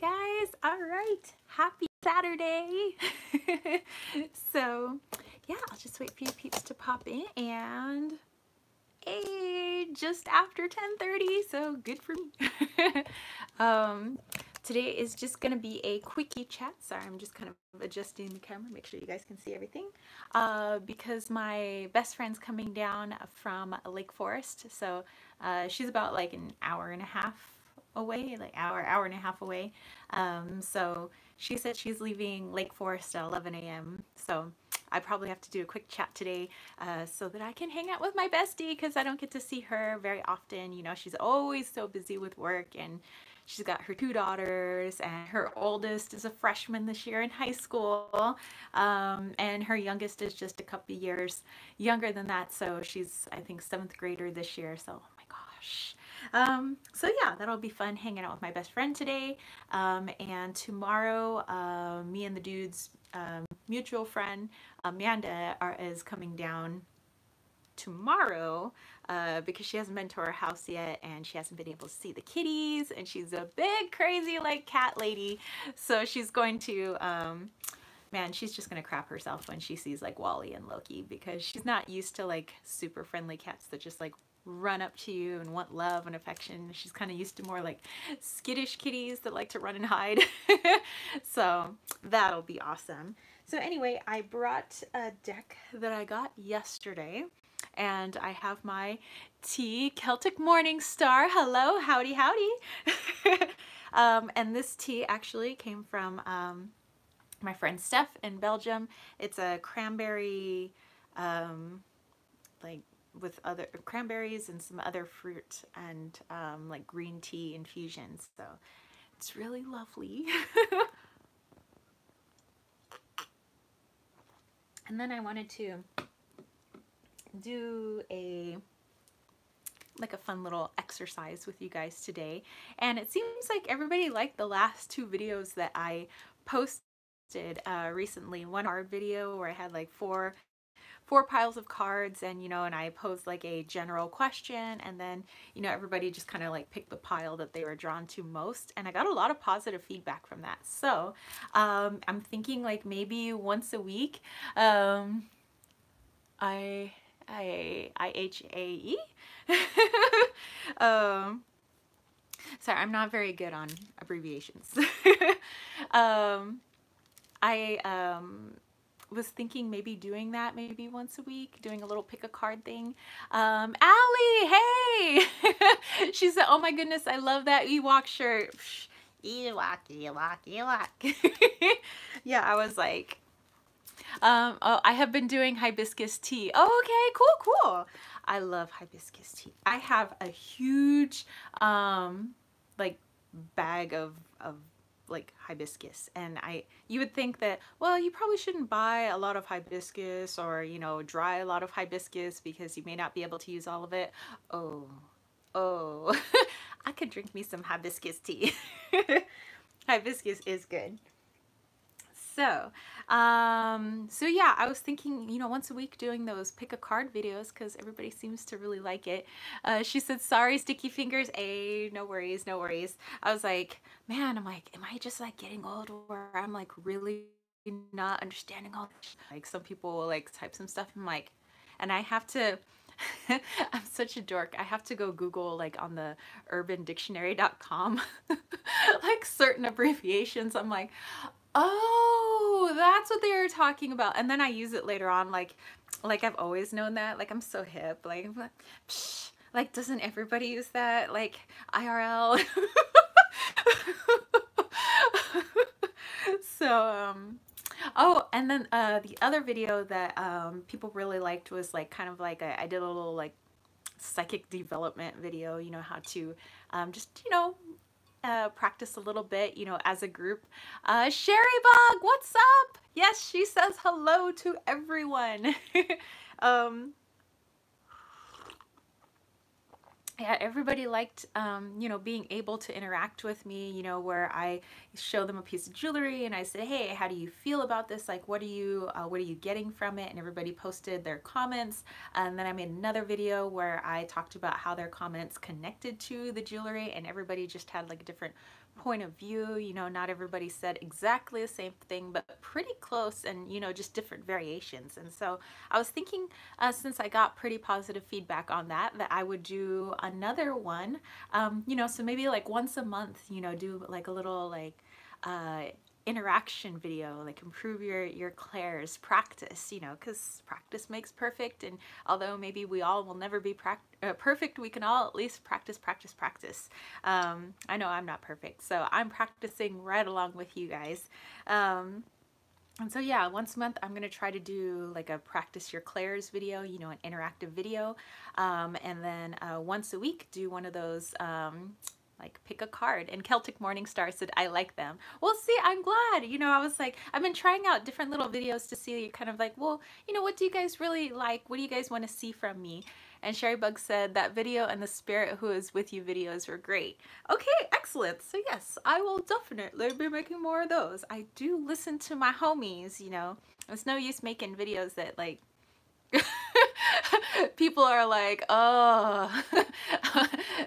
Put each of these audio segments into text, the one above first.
guys, all right, happy Saturday. So yeah, I'll just wait for you peeps to pop in, and hey, just after 10:30, so good for me. Today is just gonna be a quickie chat. Sorry, I'm just kind of adjusting the camera, make sure you guys can see everything, because my best friend's coming down from Lake Forest. So she's about like an hour and a half away, like hour and a half away. So she said she's leaving Lake Forest at 11 a.m. So I probably have to do a quick chat today, so that I can hang out with my bestie, because I don't get to see her very often. You know, she's always so busy with work, and she's got her two daughters, and her oldest is a freshman this year in high school, and her youngest is just a couple years younger than that. So she's, I think, seventh grader this year. So, oh my gosh. So yeah, that'll be fun hanging out with my best friend today. And tomorrow, me and the dude's mutual friend, Amanda, is coming down tomorrow, because she hasn't been to our house yet, and she hasn't been able to see the kitties, and she's a big crazy like cat lady. So she's going to, man, she's just gonna crap herself when she sees like Wally and Loki, because she's not used to like super friendly cats that just like run up to you and want love and affection. She's kind of used to more like skittish kitties that like to run and hide. So that'll be awesome. So anyway, I brought a deck that I got yesterday, and I have my tea, Celtic Morning Star. Hello, howdy, howdy. And this tea actually came from my friend Steph in Belgium. It's a cranberry, like with other cranberries and some other fruit, and like green tea infusions. So it's really lovely. And then I wanted to do a fun little exercise with you guys today, and it seems like everybody liked the last two videos that I posted recently. One card video where I had like four piles of cards, and you know, and I posed like a general question, and then, you know, everybody just kind of like picked the pile that they were drawn to most, and I got a lot of positive feedback from that. So I'm thinking like maybe once a week, IHAE. Sorry, I'm not very good on abbreviations. I was thinking maybe doing that maybe once a week, doing a little pick a card thing. Allie, hey! She said, oh my goodness, I love that Ewok shirt. Ewok, Ewok, Ewok. Yeah, I was like, oh, I have been doing hibiscus tea. Oh, okay, cool, cool. I love hibiscus tea. I have a huge, like bag of like hibiscus, and you would think that, well, you probably shouldn't buy a lot of hibiscus, or, you know, dry a lot of hibiscus, because you may not be able to use all of it. Oh, I could drink me some hibiscus tea. Hibiscus is good. So, so yeah, I was thinking, you know, once a week doing those pick a card videos, because everybody seems to really like it. She said, sorry, sticky fingers. No worries, no worries. I was like, man, I'm like, am I just like getting old, where I'm like really not understanding all this? Like some people will like type some stuff, I'm like, and I have to, I'm such a dork. I have to go Google like on the urbandictionary.com, like certain abbreviations. I'm like, oh, that's what they were talking about. And then I use it later on, like I've always known that. Like, I'm so hip. Like, psh, like, doesn't everybody use that? Like, IRL. So, oh, and then the other video that people really liked was like kind of like I did a little like psychic development video, you know, how to just, you know, practice a little bit, you know, as a group. Sherry Bug, what's up? Yes, she says hello to everyone. yeah, everybody liked, you know, being able to interact with me, you know, where I show them a piece of jewelry and I say, hey, how do you feel about this? Like, what are you getting from it? And everybody posted their comments. And then I made another video where I talked about how their comments connected to the jewelry, and everybody just had like a different point of view. You know, not everybody said exactly the same thing, but pretty close, and, you know, just different variations. And so I was thinking, since I got pretty positive feedback on that, that I would do another one, you know, so maybe like once a month, you know, do like a little like interaction video, like improve your clairs, practice, you know, because practice makes perfect. And although maybe we all will never be perfect, we can all at least practice. I know I'm not perfect, so I'm practicing right along with you guys. And so yeah, once a month I'm going to try to do like a practice your clairs video, you know, an interactive video. And then once a week do one of those like pick a card. And Celtic Morningstar said, I like them. Well, see, I'm glad. You know, I was like, I've been trying out different little videos to see kind of like, well, you know, what do you guys really like? What do you guys want to see from me? And Sherry Bug said that video and the Spirit Who Is With You videos were great. Okay, excellent. So yes, I will definitely be making more of those. I do listen to my homies, you know. It's no use making videos that like people are like, oh,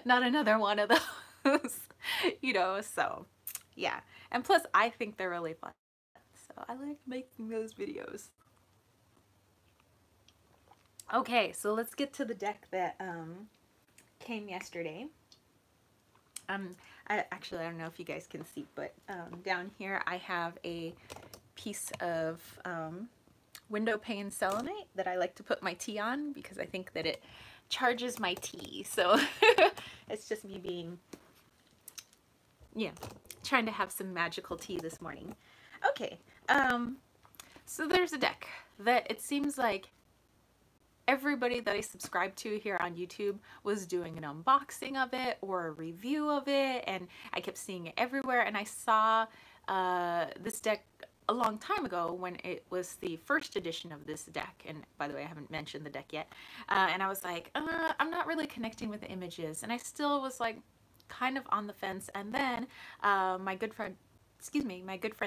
not another one of those, you know, so yeah. And plus I think they're really fun. So I like making those videos. Okay, so let's get to the deck that came yesterday. Actually, I don't know if you guys can see, but down here I have a piece of window pane selenite that I like to put my tea on because I think that it charges my tea. So it's just me being, yeah, trying to have some magical tea this morning. Okay, so there's a deck that it seems like everybody that I subscribe to here on YouTube was doing an unboxing of it or a review of it, and I kept seeing it everywhere. And I saw this deck a long time ago when it was the first edition of this deck, and by the way, I haven't mentioned the deck yet, and I was like, I'm not really connecting with the images, and I still was like kind of on the fence. And then my good friend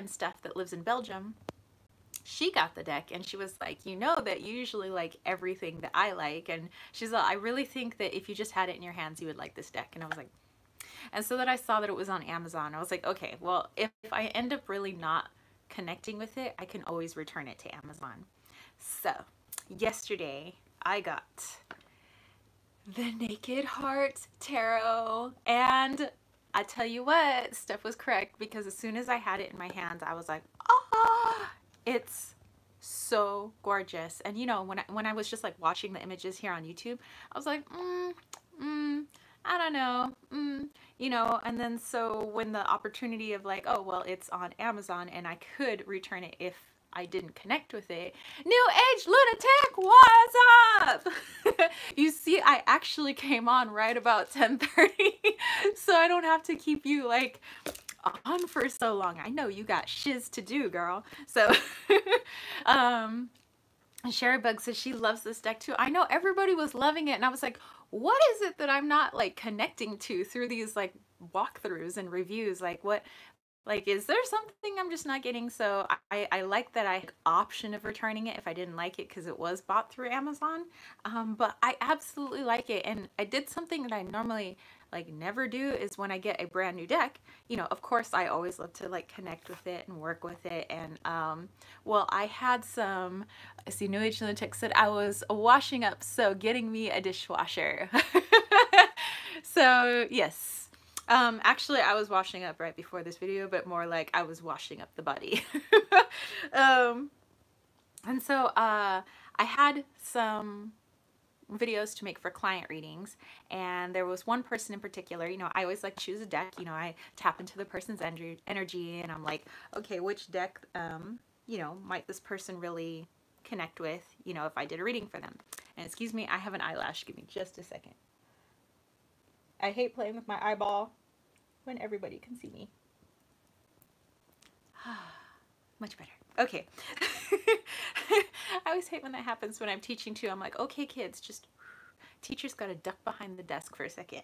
Steph that lives in Belgium, she got the deck and she was like, you know that you usually like everything that I like, and she's like, I really think that if you just had it in your hands you would like this deck. And I was like, and so that I saw that it was on Amazon. I was like, okay, well, if I end up really not connecting with it, I can always return it to Amazon. So yesterday I got the Naked Heart Tarot, and I tell you what, Steph was correct, because as soon as I had it in my hands I was like, oh, it's so gorgeous. And you know, when I was just like watching the images here on YouTube, I was like, I don't know, you know. And then so when the opportunity of like, oh well, it's on Amazon and I could return it if I didn't connect with it. New Age Lunatic, what's up? You see, I actually came on right about 10:30, so I don't have to keep you like on for so long. I know you got shiz to do, girl. So Sherry Bug says she loves this deck too. I know everybody was loving it, and I was like, what is it that I'm not like connecting to through these like walkthroughs and reviews? Like what, like, is there something I'm just not getting? So I like that I had option of returning it if I didn't like it because it was bought through Amazon. But I absolutely like it. And I did something that I normally like never do, is when I get a brand new deck, you know, of course I always love to like connect with it and work with it. And well, I had some, I see New Age Lunatic said I was washing up, so getting me a dishwasher. So yes. Actually, I was washing up right before this video, but more like I was washing up the body. And so I had some videos to make for client readings, and there was one person in particular. You know, I always like choose a deck, you know, I tap into the person's energy and I'm like, okay, which deck, you know, might this person really connect with, you know, if I did a reading for them. And excuse me, I have an eyelash, give me just a second. I hate playing with my eyeball when everybody can see me. Much better. Okay. I always hate when that happens when I'm teaching too. I'm like, okay, kids, just teacher's got to duck behind the desk for a second.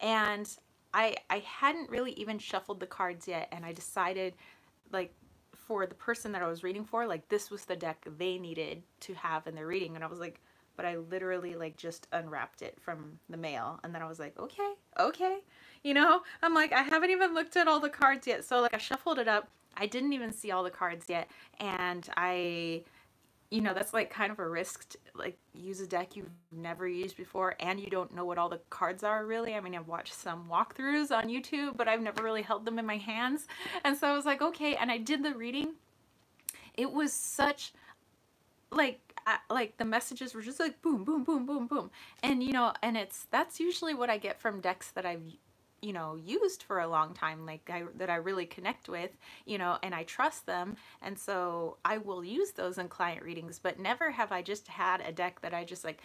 And I hadn't really even shuffled the cards yet, and I decided, like, for the person that I was reading for, like, this was the deck they needed to have in their reading. And I was like, but I literally, like, just unwrapped it from the mail, and then I was like, okay, you know, I'm like, I haven't even looked at all the cards yet. So, like, I shuffled it up. I didn't even see all the cards yet, and you know, that's like kind of a risk to, like, use a deck you've never used before and you don't know what all the cards are really. I mean, I've watched some walkthroughs on YouTube, but I've never really held them in my hands. And so I was like, okay, and I did the reading. It was such, like the messages were just like boom, boom, boom, boom, boom. And you know, and that's usually what I get from decks that I've, you know, used for a long time, like that I really connect with, you know, and I trust them. And so I will use those in client readings, but never have I just had a deck that I just like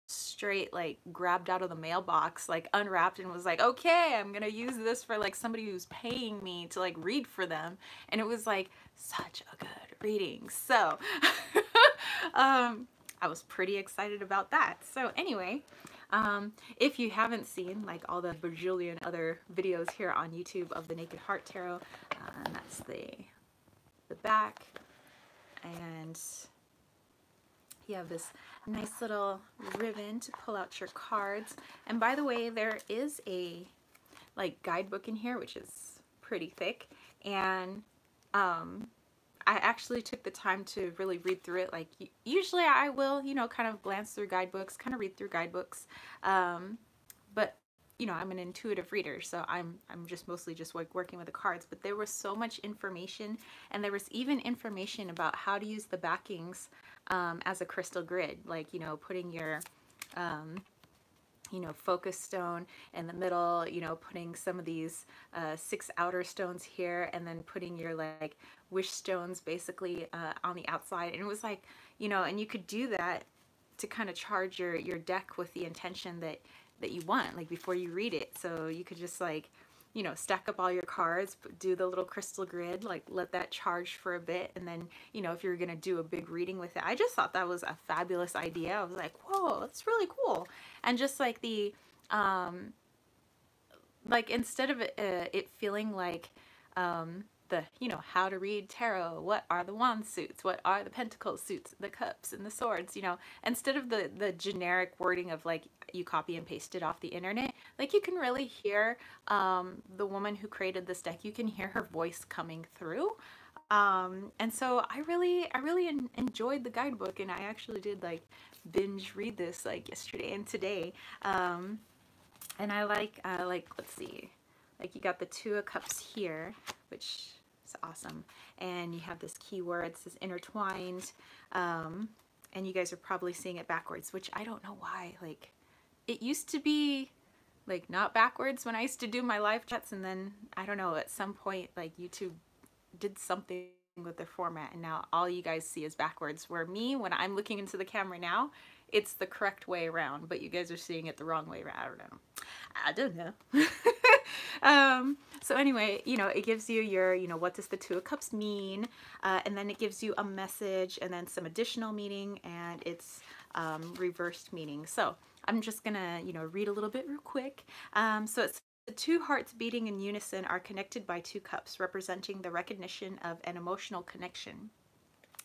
straight like grabbed out of the mailbox, like unwrapped, and was like, okay, I'm gonna use this for like somebody who's paying me to like read for them. And it was like such a good reading. So I was pretty excited about that. So anyway, if you haven't seen like all the bajillion other videos here on YouTube of the Naked Heart Tarot, that's the back, and you have this nice little ribbon to pull out your cards. And by the way, there is a like guidebook in here, which is pretty thick, and I actually took the time to really read through it. Like, usually I will, you know, kind of glance through guidebooks, kind of read through guidebooks. But, you know, I'm an intuitive reader, so I'm just mostly just like working with the cards. But there was so much information, and there was even information about how to use the backings as a crystal grid. Like, you know, putting your you know, focus stone in the middle, you know, putting some of these 6 outer stones here, and then putting your like wish stones basically on the outside. And it was like, you know, and you could do that to kind of charge your deck with the intention that you want, like before you read it. So you could just like, you know, stack up all your cards, do the little crystal grid, like let that charge for a bit, and then, you know, if you're gonna do a big reading with it. I just thought that was a fabulous idea. I was like, whoa, that's really cool. And just like the like, instead of it feeling like the, you know, how to read tarot, what are the wand suits, what are the pentacle suits, the cups and the swords, you know, instead of the generic wording of like you copy and paste it off the internet, like you can really hear the woman who created this deck, you can hear her voice coming through. And so I really enjoyed the guidebook, and I actually did like binge read this like yesterday and today. And I like, let's see, like you got the 2 of Cups here, which is awesome. And you have this keyword, it says intertwined. And you guys are probably seeing it backwards, which I don't know why. Like, it used to be like not backwards when I used to do my live chats, and then I don't know, at some point like YouTube did something with their format, and now all you guys see is backwards, where me, when I'm looking into the camera now, it's the correct way around, but you guys are seeing it the wrong way around. I don't know. So anyway, you know, it gives you your, you know, what does the 2 of Cups mean, and then it gives you a message, and then some additional meaning, and it's reversed meaning. So I'm just gonna, you know, read a little bit real quick. So it's the 2 hearts beating in unison are connected by 2 cups, representing the recognition of an emotional connection.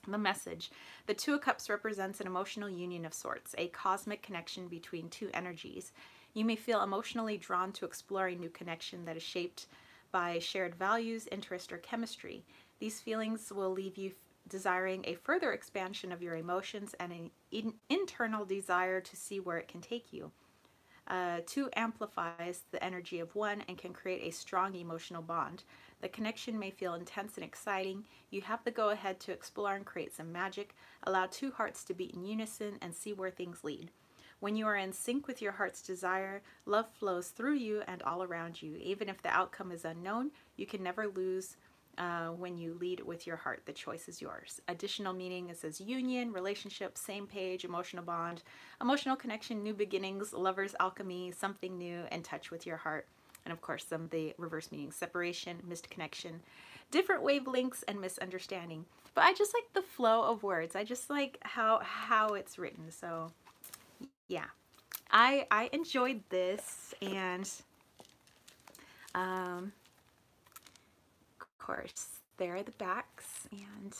The message: the 2 of Cups represents an emotional union of sorts, a cosmic connection between 2 energies. You may feel emotionally drawn to exploring new connection that is shaped by shared values, interest, or chemistry. These feelings will leave you desiring a further expansion of your emotions and an internal desire to see where it can take you. 2 amplifies the energy of 1 and can create a strong emotional bond. The connection may feel intense and exciting. You have the go-ahead to explore and create some magic. Allow 2 hearts to beat in unison and see where things lead. When you are in sync with your heart's desire, love flows through you and all around you. Even if the outcome is unknown, you can never lose when you lead with your heart. The choice is yours. Additional meaning: it says union, relationship, same page, emotional bond, emotional connection, new beginnings, lovers, alchemy, something new, and touch with your heart. And of course, some of the reverse meanings: separation, missed connection, different wavelengths, and misunderstanding. But I just like the flow of words. I just like how it's written. So yeah, I enjoyed this, and of course there are the backs, and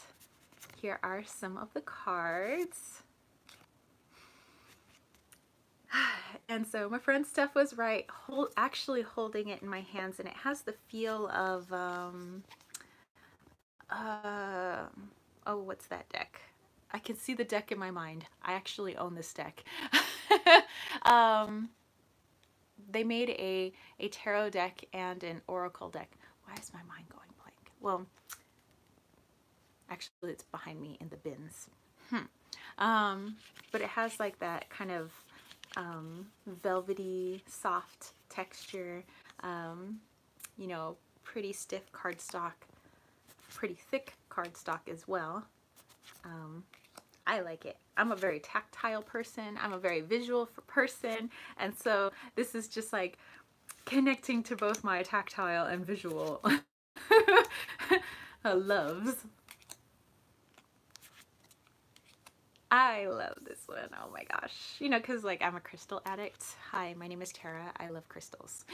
here are some of the cards. And so my friend Steph was right, actually holding it in my hands, and it has the feel of oh, what's that deck? I can see the deck in my mind. I actually own this deck. They made a tarot deck and an oracle deck. Why is my mind going blank? Well, actually it's behind me in the bins. But it has like that kind of velvety, soft texture, you know, pretty stiff cardstock, pretty thick cardstock as well. I like it. I'm a very tactile person. I'm a very visual person. And so this is just like connecting to both my tactile and visual loves. I love this one. Oh my gosh. You know, because like I'm a crystal addict. Hi, my name is Tara. I love crystals.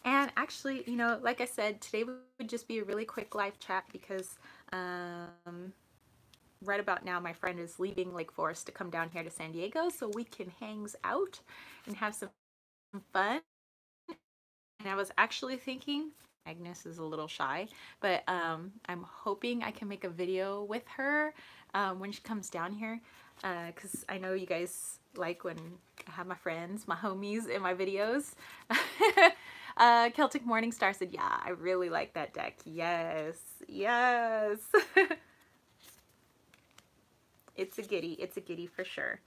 And actually, you know, like I said, today would just be a really quick live chat because right about now my friend is leaving Lake Forest to come down here to San Diego so we can hang out and have some fun. And I was actually thinking, Agnes is a little shy, but I'm hoping I can make a video with her when she comes down here, because I know you guys like when I have my friends, my homies in my videos. Celtic Morningstar said, yeah, I really like that deck. Yes, yes. It's a giddy. It's a giddy for sure.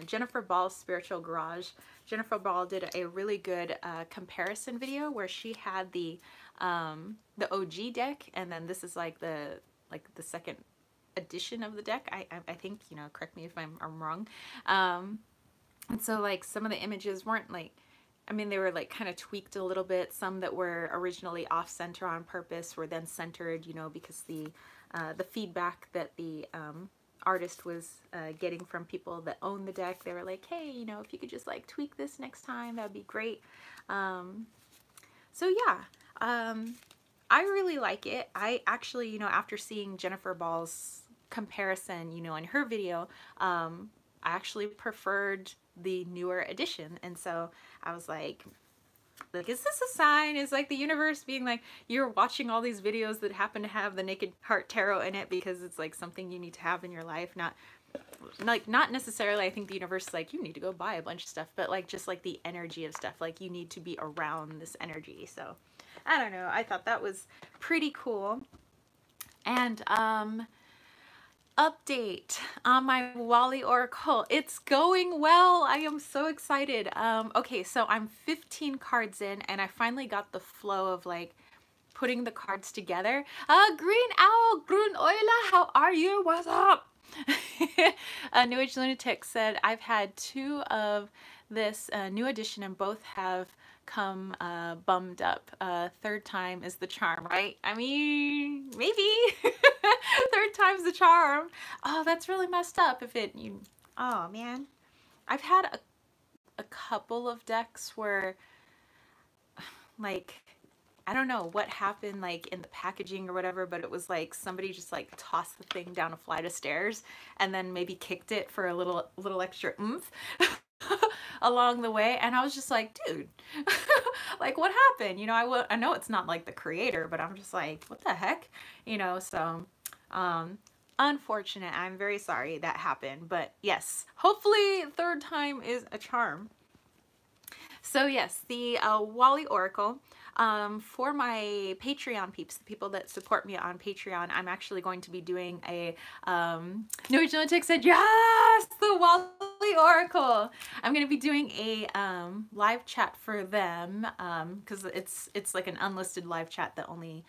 Jennifer Ball's Spiritual Garage. Jennifer Ball did a really good comparison video where she had the OG deck, and then this is like the second edition of the deck. I think, you know, correct me if I'm wrong. And so like some of the images weren't like, I mean, they were like kind of tweaked a little bit. Some that were originally off center on purpose were then centered, you know, because the feedback that the artist was getting from people that own the deck, they were like, hey, you know, if you could just like tweak this next time, that would be great. So yeah, I really like it. I actually, you know, after seeing Jennifer Ball's comparison, you know, in her video, I actually preferred the newer edition. And so I was like, is this a sign? Is like the universe being like, you're watching all these videos that happen to have the Naked Heart Tarot in it because it's like something you need to have in your life? Not necessarily, I think the universe is like, you need to go buy a bunch of stuff, but like just like the energy of stuff, like you need to be around this energy. So I don't know, I thought that was pretty cool. And update on my Wally Oracle. It's going well. I am so excited. Okay, so I'm 15 cards in, and I finally got the flow of like putting the cards together. Green Owl, Grun Oila, how are you? What's up? New Age Lunatic said, I've had 2 of this new edition and both have come bummed up. 3rd time is the charm, right? I mean, maybe. 3rd time's the charm. Oh, that's really messed up if it, oh man. I've had a couple of decks where like, I don't know what happened like in the packaging or whatever, but it was like somebody just like tossed the thing down a flight of stairs and then maybe kicked it for a little extra oomph along the way, and I was just like, dude, like what happened? You know, I know it's not like the creator, but I'm just like, what the heck? You know, so unfortunate. I'm very sorry that happened, but yes, hopefully 3rd time is a charm. So yes, the Wally Oracle. For my Patreon peeps, the people that support me on Patreon, I'm actually going to be doing a, New Age Lunatic said, yes, the Wally Oracle. I'm going to be doing a live chat for them, because it's like an unlisted live chat that only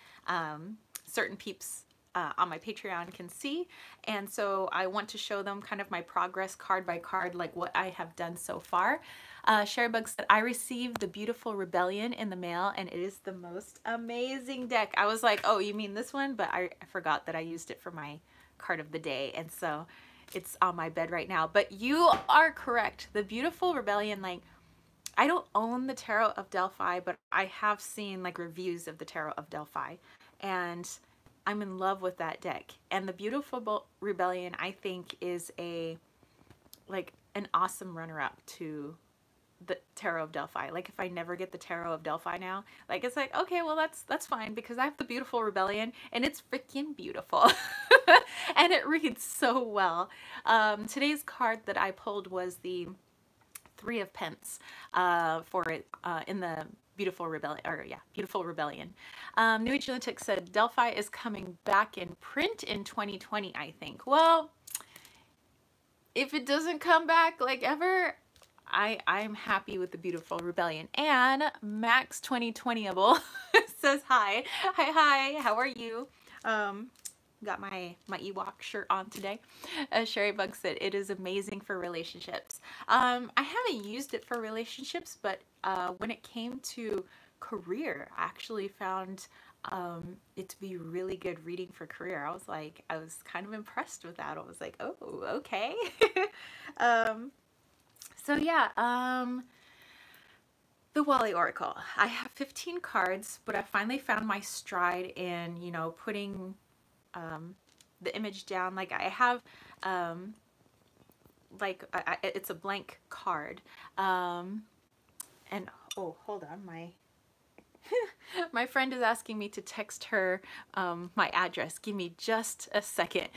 certain peeps on my Patreon can see. And so I want to show them kind of my progress card by card, like what I have done so far. Sherrybug said, I received the Beautiful Rebellion in the mail and it is the most amazing deck. I was like, oh, you mean this one? But I forgot that I used it for my card of the day. And so it's on my bed right now. But you are correct. The Beautiful Rebellion, like, I don't own the Tarot of Delphi, but I have seen like reviews of the Tarot of Delphi, and I'm in love with that deck. And the Beautiful Rebellion, I think, is an awesome runner-up to the Tarot of Delphi. Like, if I never get the Tarot of Delphi now, like, it's like, okay, well, that's fine, because I have the Beautiful Rebellion and it's freaking beautiful. And it reads so well. Today's card that I pulled was the Three of Pence in the Beautiful Rebellion, or yeah, Beautiful Rebellion. New Age Lunatic said Delphi is coming back in print in 2020, I think. Well, if it doesn't come back like ever, I'm happy with the Beautiful Rebellion. And Max 2020able says hi. Hi, how are you? Got my Ewok shirt on today. Sherrybug said it is amazing for relationships. I haven't used it for relationships, but when it came to career, I actually found it to be really good reading for career. I was kind of impressed with that. I was like, oh, okay. So yeah, the Wally Oracle. I have 15 cards, but I finally found my stride in, you know, putting the image down. Like, I have it's a blank card, and oh, hold on, my friend is asking me to text her my address. Give me just a second.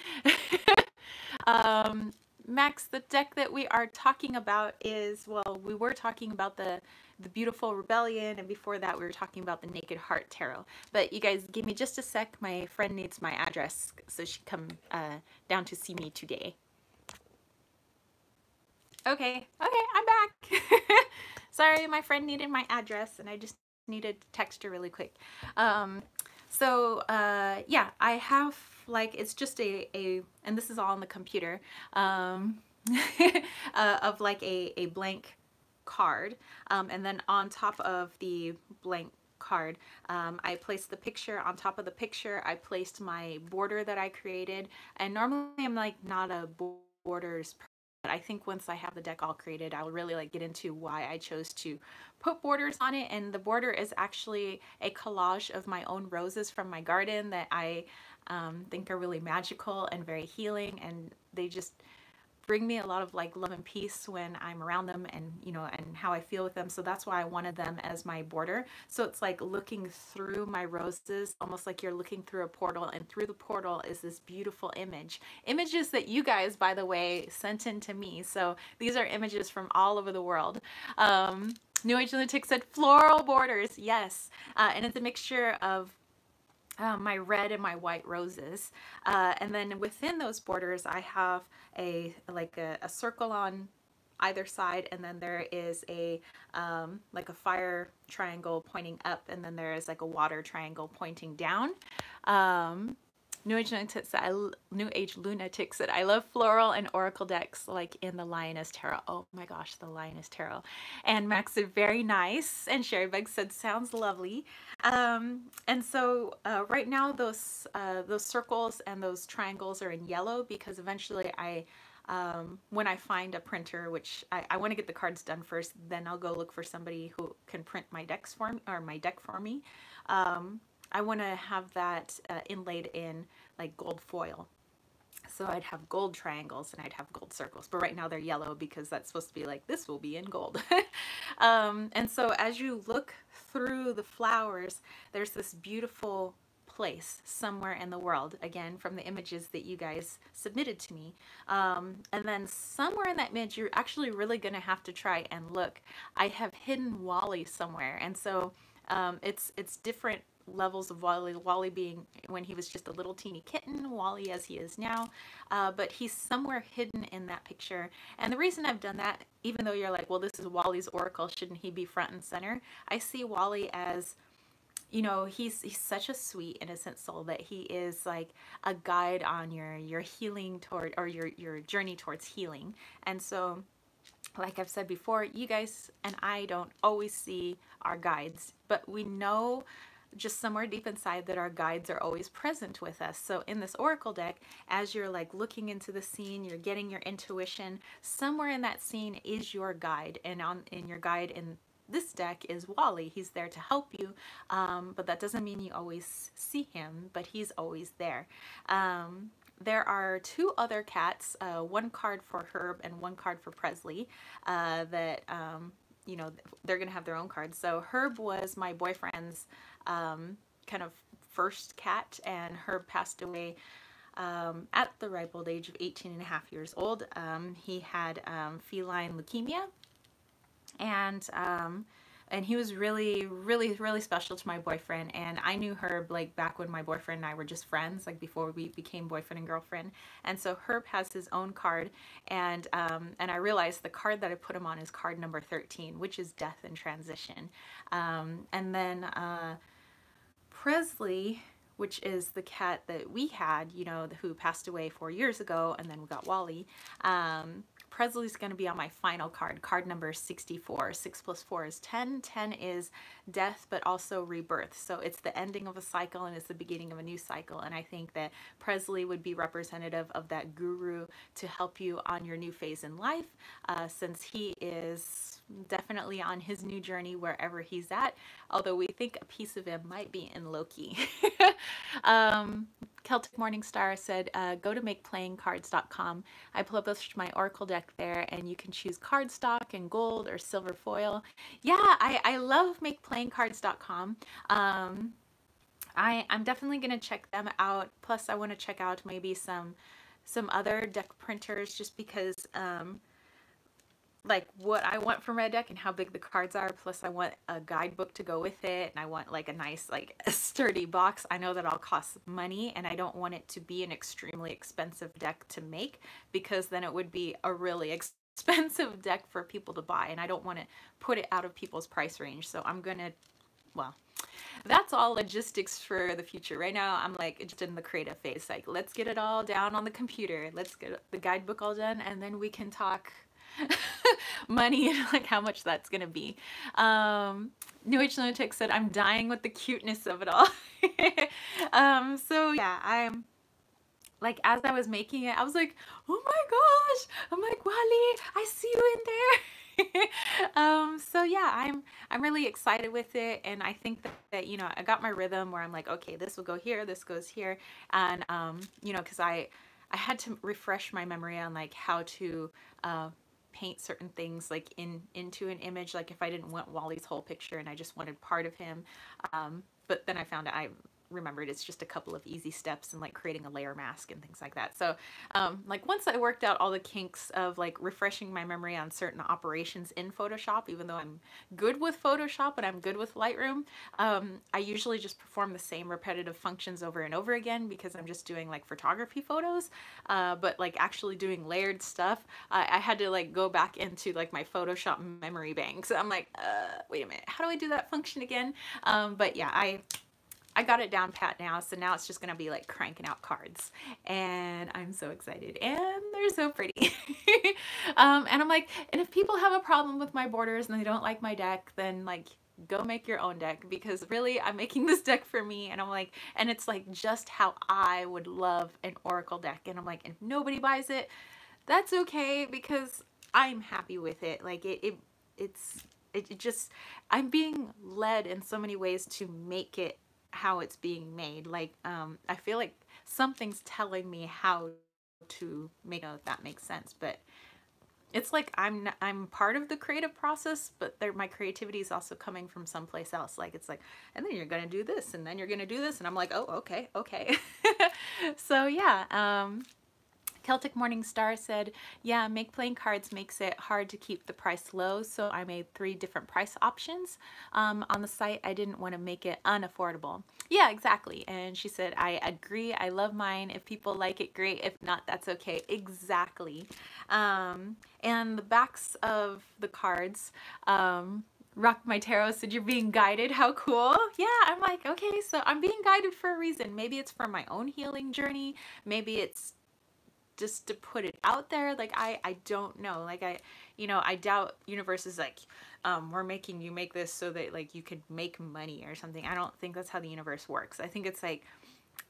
Max, the deck that we are talking about is, well, we were talking about the Beautiful Rebellion, and before that we were talking about the Naked Heart Tarot. But you guys, give me just a sec. My friend needs my address so she come down to see me today. Okay, I'm back. Sorry, my friend needed my address and I just needed to text her really quick. Yeah, I have, like, it's just and this is all on the computer, of like a blank card, and then on top of the blank card, I placed the picture. On top of the picture, I placed my border that I created. And normally I'm like not a borders person, but I think once I have the deck all created, I'll really like get into why I chose to put borders on it. And the border is actually a collage of my own roses from my garden that I think are really magical and very healing, and they just bring me a lot of like love and peace when I'm around them, and you know, and how I feel with them. So that's why I wanted them as my border. So it's like looking through my roses, almost like you're looking through a portal, and through the portal is this beautiful images that you guys, by the way, sent in to me. So these are images from all over the world. New Age Lunatic said floral borders. Yes. And it's a mixture of my red and my white roses, and then within those borders I have a circle on either side, and then there is a like a fire triangle pointing up, and then there is like a water triangle pointing down. New Age Lunatic said, I love floral and oracle decks like in the Lioness Tarot. Oh my gosh, the Lioness Tarot. And Max said, very nice. And Sherrybug said, sounds lovely. And so right now those circles and those triangles are in yellow, because eventually when I find a printer, which I want to get the cards done first, then I'll go look for somebody who can print my decks for me, or my deck for me. I want to have that inlaid in like gold foil. So I'd have gold triangles and I'd have gold circles, but right now they're yellow because that's supposed to be like, this will be in gold. And so as you look through the flowers, there's this beautiful place somewhere in the world, again from the images that you guys submitted to me, and then somewhere in that image you're actually really gonna have to try and look. I have hidden Wally somewhere, and so it's different levels of Wally. Wally being when he was just a little teeny kitten, Wally as he is now, but he's somewhere hidden in that picture. And the reason I've done that, even though you're like, well, this is Wally's oracle, shouldn't he be front and center? I see Wally as, you know, he's such a sweet, innocent soul that he is like a guide on your healing toward, or your journey towards healing. And so, like I've said before, you guys and I don't always see our guides, but we know just somewhere deep inside that our guides are always present with us. So in this oracle deck, as you're like looking into the scene, you're getting your intuition, somewhere in that scene is your guide. And in your guide in this deck is Wally. He's there to help you, but that doesn't mean you always see him, but he's always there. There are two other cats, one card for Herb and one card for Presley, that, you know, they're going to have their own cards. So Herb was my boyfriend's kind of first cat, and Herb passed away at the ripe old age of 18.5 years old. He had feline leukemia, and he was really, really, really special to my boyfriend. And I knew Herb like back when my boyfriend and I were just friends, like before we became boyfriend and girlfriend. And so Herb has his own card, and I realized the card that I put him on is card number 13, which is death and transition. And then Presley, which is the cat that we had, you know, who passed away 4 years ago, and then we got Wally. Presley's going to be on my final card, card number 64. 6 plus 4 is 10. 10 is death, but also rebirth. So it's the ending of a cycle and it's the beginning of a new cycle. And I think that Presley would be representative of that guru to help you on your new phase in life, since he is definitely on his new journey wherever he's at, although we think a piece of him might be in Loki. Celtic Morningstar said, go to makeplayingcards.com. I published my oracle deck there, and you can choose cardstock and gold or silver foil. Yeah, I love makeplayingcards.com. I'm definitely going to check them out. Plus, I want to check out maybe some other deck printers, just because like what I want from my deck and how big the cards are. Plus I want a guidebook to go with it, and I want like a nice, like a sturdy box. I know that all costs money, and I don't want it to be an extremely expensive deck to make, because then it would be a really expensive deck for people to buy, and I don't want to put it out of people's price range. So I'm gonna, well, that's all logistics for the future. Right now I'm like just in the creative phase, like let's get it all down on the computer, let's get the guidebook all done, and then we can talk money and like how much that's gonna be. New Age Lunatic said, I'm dying with the cuteness of it all. So yeah, I'm like, as I was making it, I was like, oh my gosh, I'm like, Wally, I see you in there. So yeah, I'm really excited with it, and I think that you know, I got my rhythm where I'm like, okay, this will go here, this goes here, and you know, because I had to refresh my memory on like how to paint certain things like into an image, like if I didn't want Wally's whole picture and I just wanted part of him, but then I found I remembered it's just a couple of easy steps and like creating a layer mask and things like that. So like once I worked out all the kinks of like refreshing my memory on certain operations in Photoshop, even though I'm good with Photoshop and I'm good with Lightroom, I usually just perform the same repetitive functions over and over again because I'm just doing like photography photos, but like actually doing layered stuff, I had to like go back into like my Photoshop memory bank. So I'm like, wait a minute, how do I do that function again? But yeah, I got it down pat now, so now it's just gonna be like cranking out cards, and I'm so excited, and they're so pretty. And I'm like, and if people have a problem with my borders and they don't like my deck, then like go make your own deck, because really I'm making this deck for me, and I'm like, and it's like just how I would love an oracle deck, and I'm like, if nobody buys it, that's okay, because I'm happy with it. Like it just, I'm being led in so many ways to make it how it's being made. Like I feel like something's telling me how to make it, if that makes sense. But it's like I'm part of the creative process, but my creativity is also coming from someplace else. Like it's like, and then you're gonna do this, and then you're gonna do this, and I'm like, oh, okay. So yeah, Celtic Morningstar said, yeah, Make Playing Cards makes it hard to keep the price low, so I made 3 different price options on the site. I didn't want to make it unaffordable. Yeah, exactly. And she said, I agree. I love mine. If people like it, great. If not, that's okay. Exactly. And the backs of the cards, Rock My Tarot said you're being guided. How cool. Yeah, I'm like, okay, so I'm being guided for a reason. Maybe it's for my own healing journey. Maybe it's just to put it out there. Like, I don't know. Like, I doubt universe is like, we're making you make this so that like you could make money or something. I don't think that's how the universe works. I think it's like,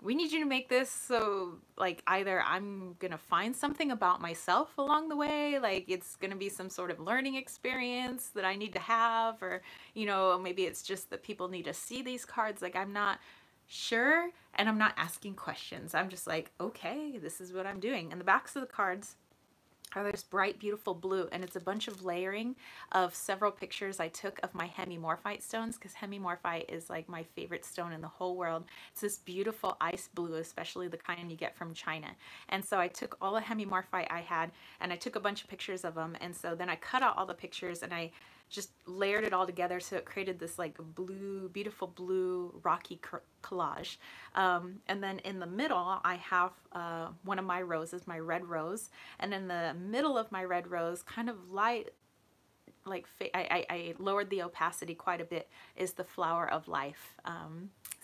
we need you to make this so like either I'm gonna find something about myself along the way, like it's gonna be some sort of learning experience that I need to have, or maybe it's just that people need to see these cards. Like, I'm not sure, and I'm not asking questions. I'm just like, okay, this is what I'm doing. And the backs of the cards are this bright, beautiful blue, and it's a bunch of layering of several pictures I took of my hemimorphite stones, because hemimorphite is like my favorite stone in the whole world. It's this beautiful ice blue, especially the kind you get from China. And so I took all the hemimorphite I had, and I took a bunch of pictures of them, and so then I cut out all the pictures and I just layered it all together, so it created this like blue, beautiful blue rocky collage. And then in the middle I have one of my roses, my red rose, and in the middle of my red rose, kind of light, like I lowered the opacity quite a bit, is the flower of life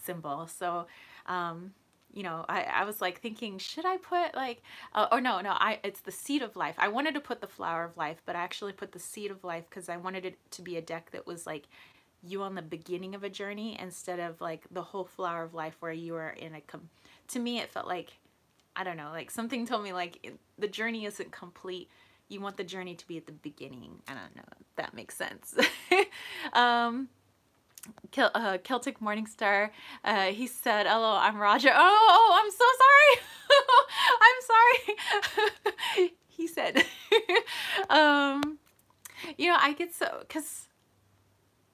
symbol. So I was like thinking, should I put like, or no, it's the seed of life. I wanted to put the flower of life, but I actually put the seed of life because I wanted it to be a deck that was like you on the beginning of a journey, instead of like the whole flower of life where you are in a, to me it felt like, I don't know, like something told me like the journey isn't complete. You want the journey to be at the beginning. I don't know if that makes sense. Celtic Morningstar, he said, "Hello, I'm Roger." Oh, I'm so sorry. I'm sorry. He said, I get so, because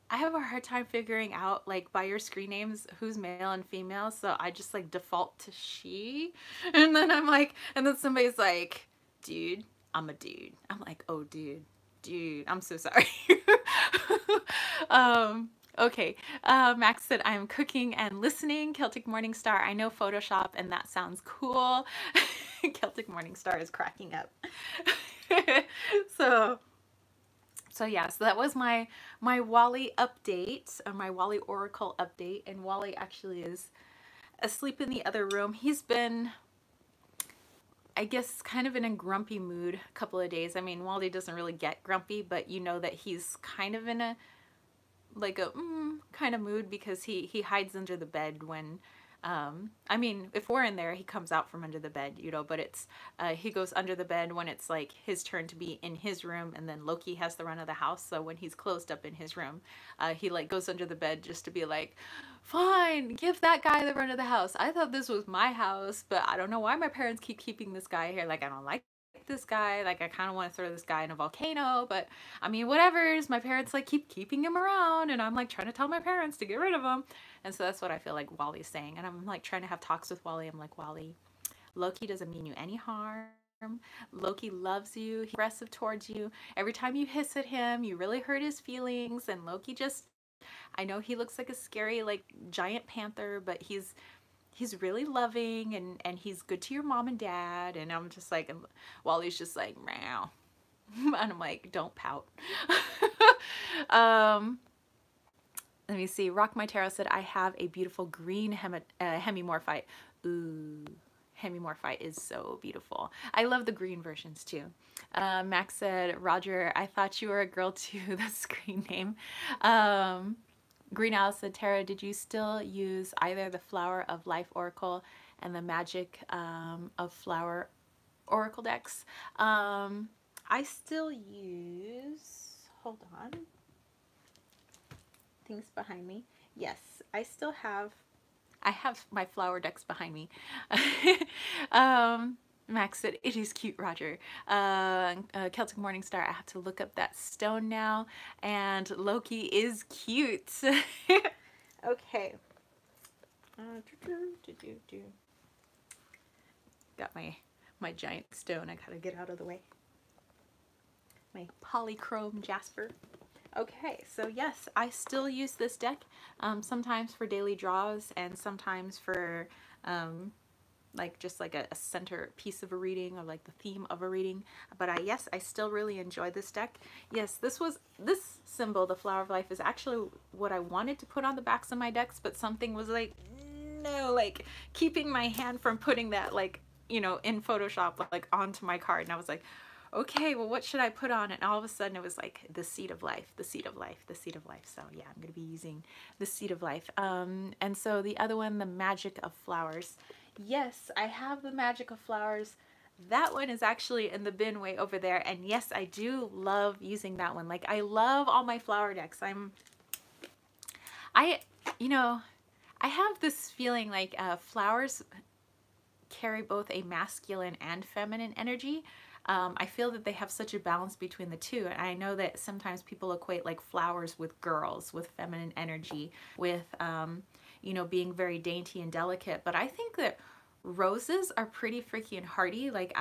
I have a hard time figuring out, like, by your screen names who's male and female, so I just like default to she, and then I'm like, and then somebody's like, dude, I'm a dude. I'm like, oh dude, I'm so sorry. Okay, Max said, I'm cooking and listening. Celtic Morningstar, I know Photoshop and that sounds cool. Celtic Morningstar is cracking up. So yeah, so that was my Wally update, my Wally Oracle update, and Wally actually is asleep in the other room. He's been, I guess, kind of in a grumpy mood a couple of days. I mean, Wally doesn't really get grumpy, but you know that he's kind of in a, like a kind of mood, because he hides under the bed when, I mean, if we're in there, he comes out from under the bed, but it's, he goes under the bed when it's like his turn to be in his room, and then Loki has the run of the house. So when he's closed up in his room, he like goes under the bed just to be like, fine, give that guy the run of the house. I thought this was my house, but I don't know why my parents keep keeping this guy here. Like, I don't like this guy, like I kind of want to throw this guy in a volcano, but I mean, whatever's, my parents like keep keeping him around, and I'm like trying to tell my parents to get rid of him. And so that's what I feel like Wally's saying, and I'm like trying to have talks with Wally. I'm like, Wally, Loki doesn't mean you any harm. Loki loves you, he's aggressive towards you. Every time you hiss at him, you really hurt his feelings, and Loki just, I know he looks like a scary like giant panther, but he's really loving, and he's good to your mom and dad. And I'm just like, Wally's just like, meow. And I'm like, don't pout. Let me see. Rock My Tarot said, I have a beautiful green hemimorphite. Ooh, hemimorphite is so beautiful. I love the green versions too. Max said, Roger, I thought you were a girl too. The screen name. Green Owl said, Tara, did you still use either the Flower of Life Oracle and the Magic of Flower Oracle decks? I still use, hold on, things behind me. Yes, I still have, I have my flower decks behind me. Max said, it is cute, Roger. Celtic Morningstar, I have to look up that stone now. And Loki is cute. Okay. Got my giant stone. I gotta get out of the way. My polychrome jasper. Okay, so yes, I still use this deck, sometimes for daily draws and sometimes for like just like a center piece of a reading or like the theme of a reading. But yes, I still really enjoy this deck. Yes, this symbol, the Flower of Life, is actually what I wanted to put on the backs of my decks, but something was like, no, like keeping my hand from putting that, like, you know, in Photoshop, like onto my card. And I was like, okay, well, what should I put on? And all of a sudden it was like the Seed of Life, the Seed of Life, the Seed of Life. So yeah, I'm going to be using the Seed of Life. And so the other one, the Magic of Flowers. Yes, I have the Magic of Flowers. That one is actually in the bin way over there. And yes, I do love using that one. Like, I love all my flower decks. You know, I have this feeling like flowers carry both a masculine and feminine energy. I feel that they have such a balance between the two. And I know that sometimes people equate like flowers with girls, with feminine energy, with, you know, being very dainty and delicate. But I think that roses are pretty freaking hardy. Like,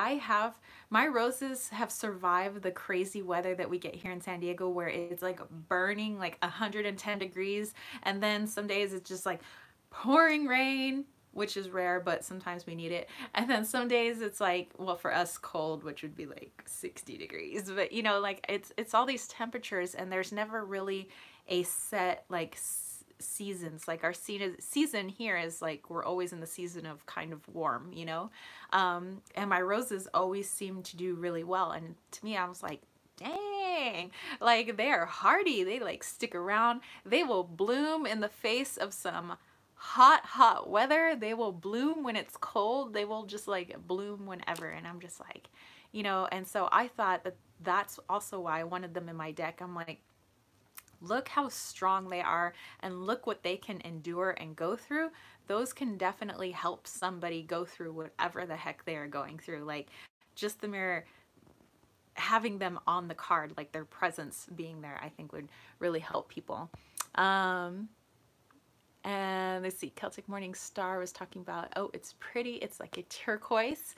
my roses have survived the crazy weather that we get here in San Diego, where it's like burning like 110 degrees. And then some days it's just like pouring rain, which is rare, but sometimes we need it. And then some days it's like, well, for us, cold, which would be like 60 degrees. But you know, like it's all these temperatures, and there's never really a set like seasons. Like our season here is like, we're always in the season of kind of warm, you know? And my roses always seem to do really well. And to me, I was like, dang, like they are hardy. They like stick around. They will bloom in the face of some hot weather. They will bloom when it's cold. They will just like bloom whenever. And I'm just like, you know, and so I thought that that's also why I wanted them in my deck. I'm like, look how strong they are, and look what they can endure and go through. Those can definitely help somebody go through whatever the heck they are going through. Like, just the mere having them on the card, like their presence being there, I think would really help people. And let's see, Celtic Morning Star was talking about, oh, it's pretty. It's like a turquoise,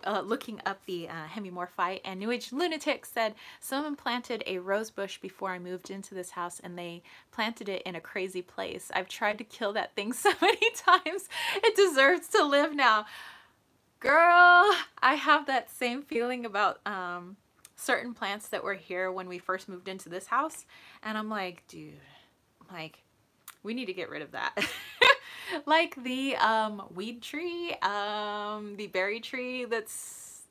looking up the hemimorphite. And New Age Lunatic said, someone planted a rose bush before I moved into this house, and they planted it in a crazy place. I've tried to kill that thing so many times. It deserves to live now. Girl, I have that same feeling about certain plants that were here when we first moved into this house. And I'm like, dude, like, we need to get rid of that. Like the weed tree, the berry tree that's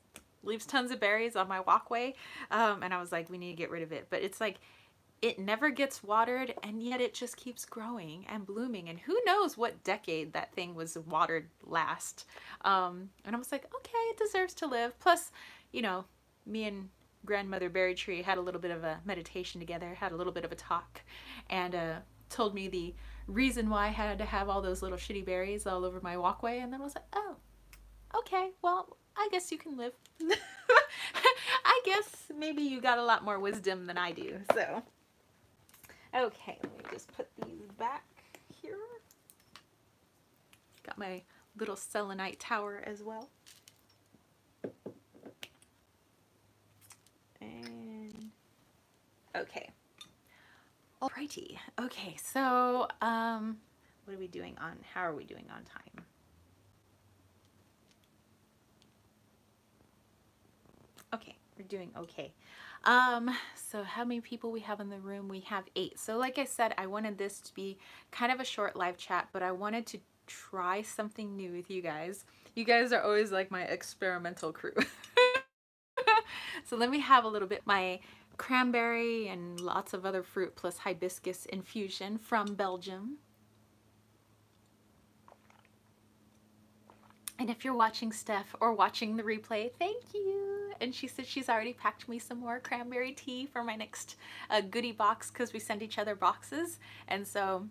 leaves tons of berries on my walkway. And I was like, we need to get rid of it. But it's like, it never gets watered, and yet it just keeps growing and blooming. And who knows what decade that thing was watered last. And I was like, okay, it deserves to live. Plus, you know, me and grandmother berry tree had a little bit of a meditation together, had a little bit of a talk, and told me the reason why I had to have all those little shitty berries all over my walkway. And then I was like, oh, okay, well, I guess you can live. I guess maybe you got a lot more wisdom than I do. So, okay, let me just put these back here. Got my little selenite tower as well. And, okay. Alrighty. Okay, so what are we doing on, how are we doing on time? Okay, we're doing okay. So how many people we have in the room? We have 8. So like I said, I wanted this to be kind of a short live chat, but I wanted to try something new with you guys. You guys are always like my experimental crew. So let me have a little bit my cranberry and lots of other fruit plus hibiscus infusion from Belgium. And if you're watching Steph or watching the replay, thank you. And she said she's already packed me some more cranberry tea for my next goodie box, because we send each other boxes. And so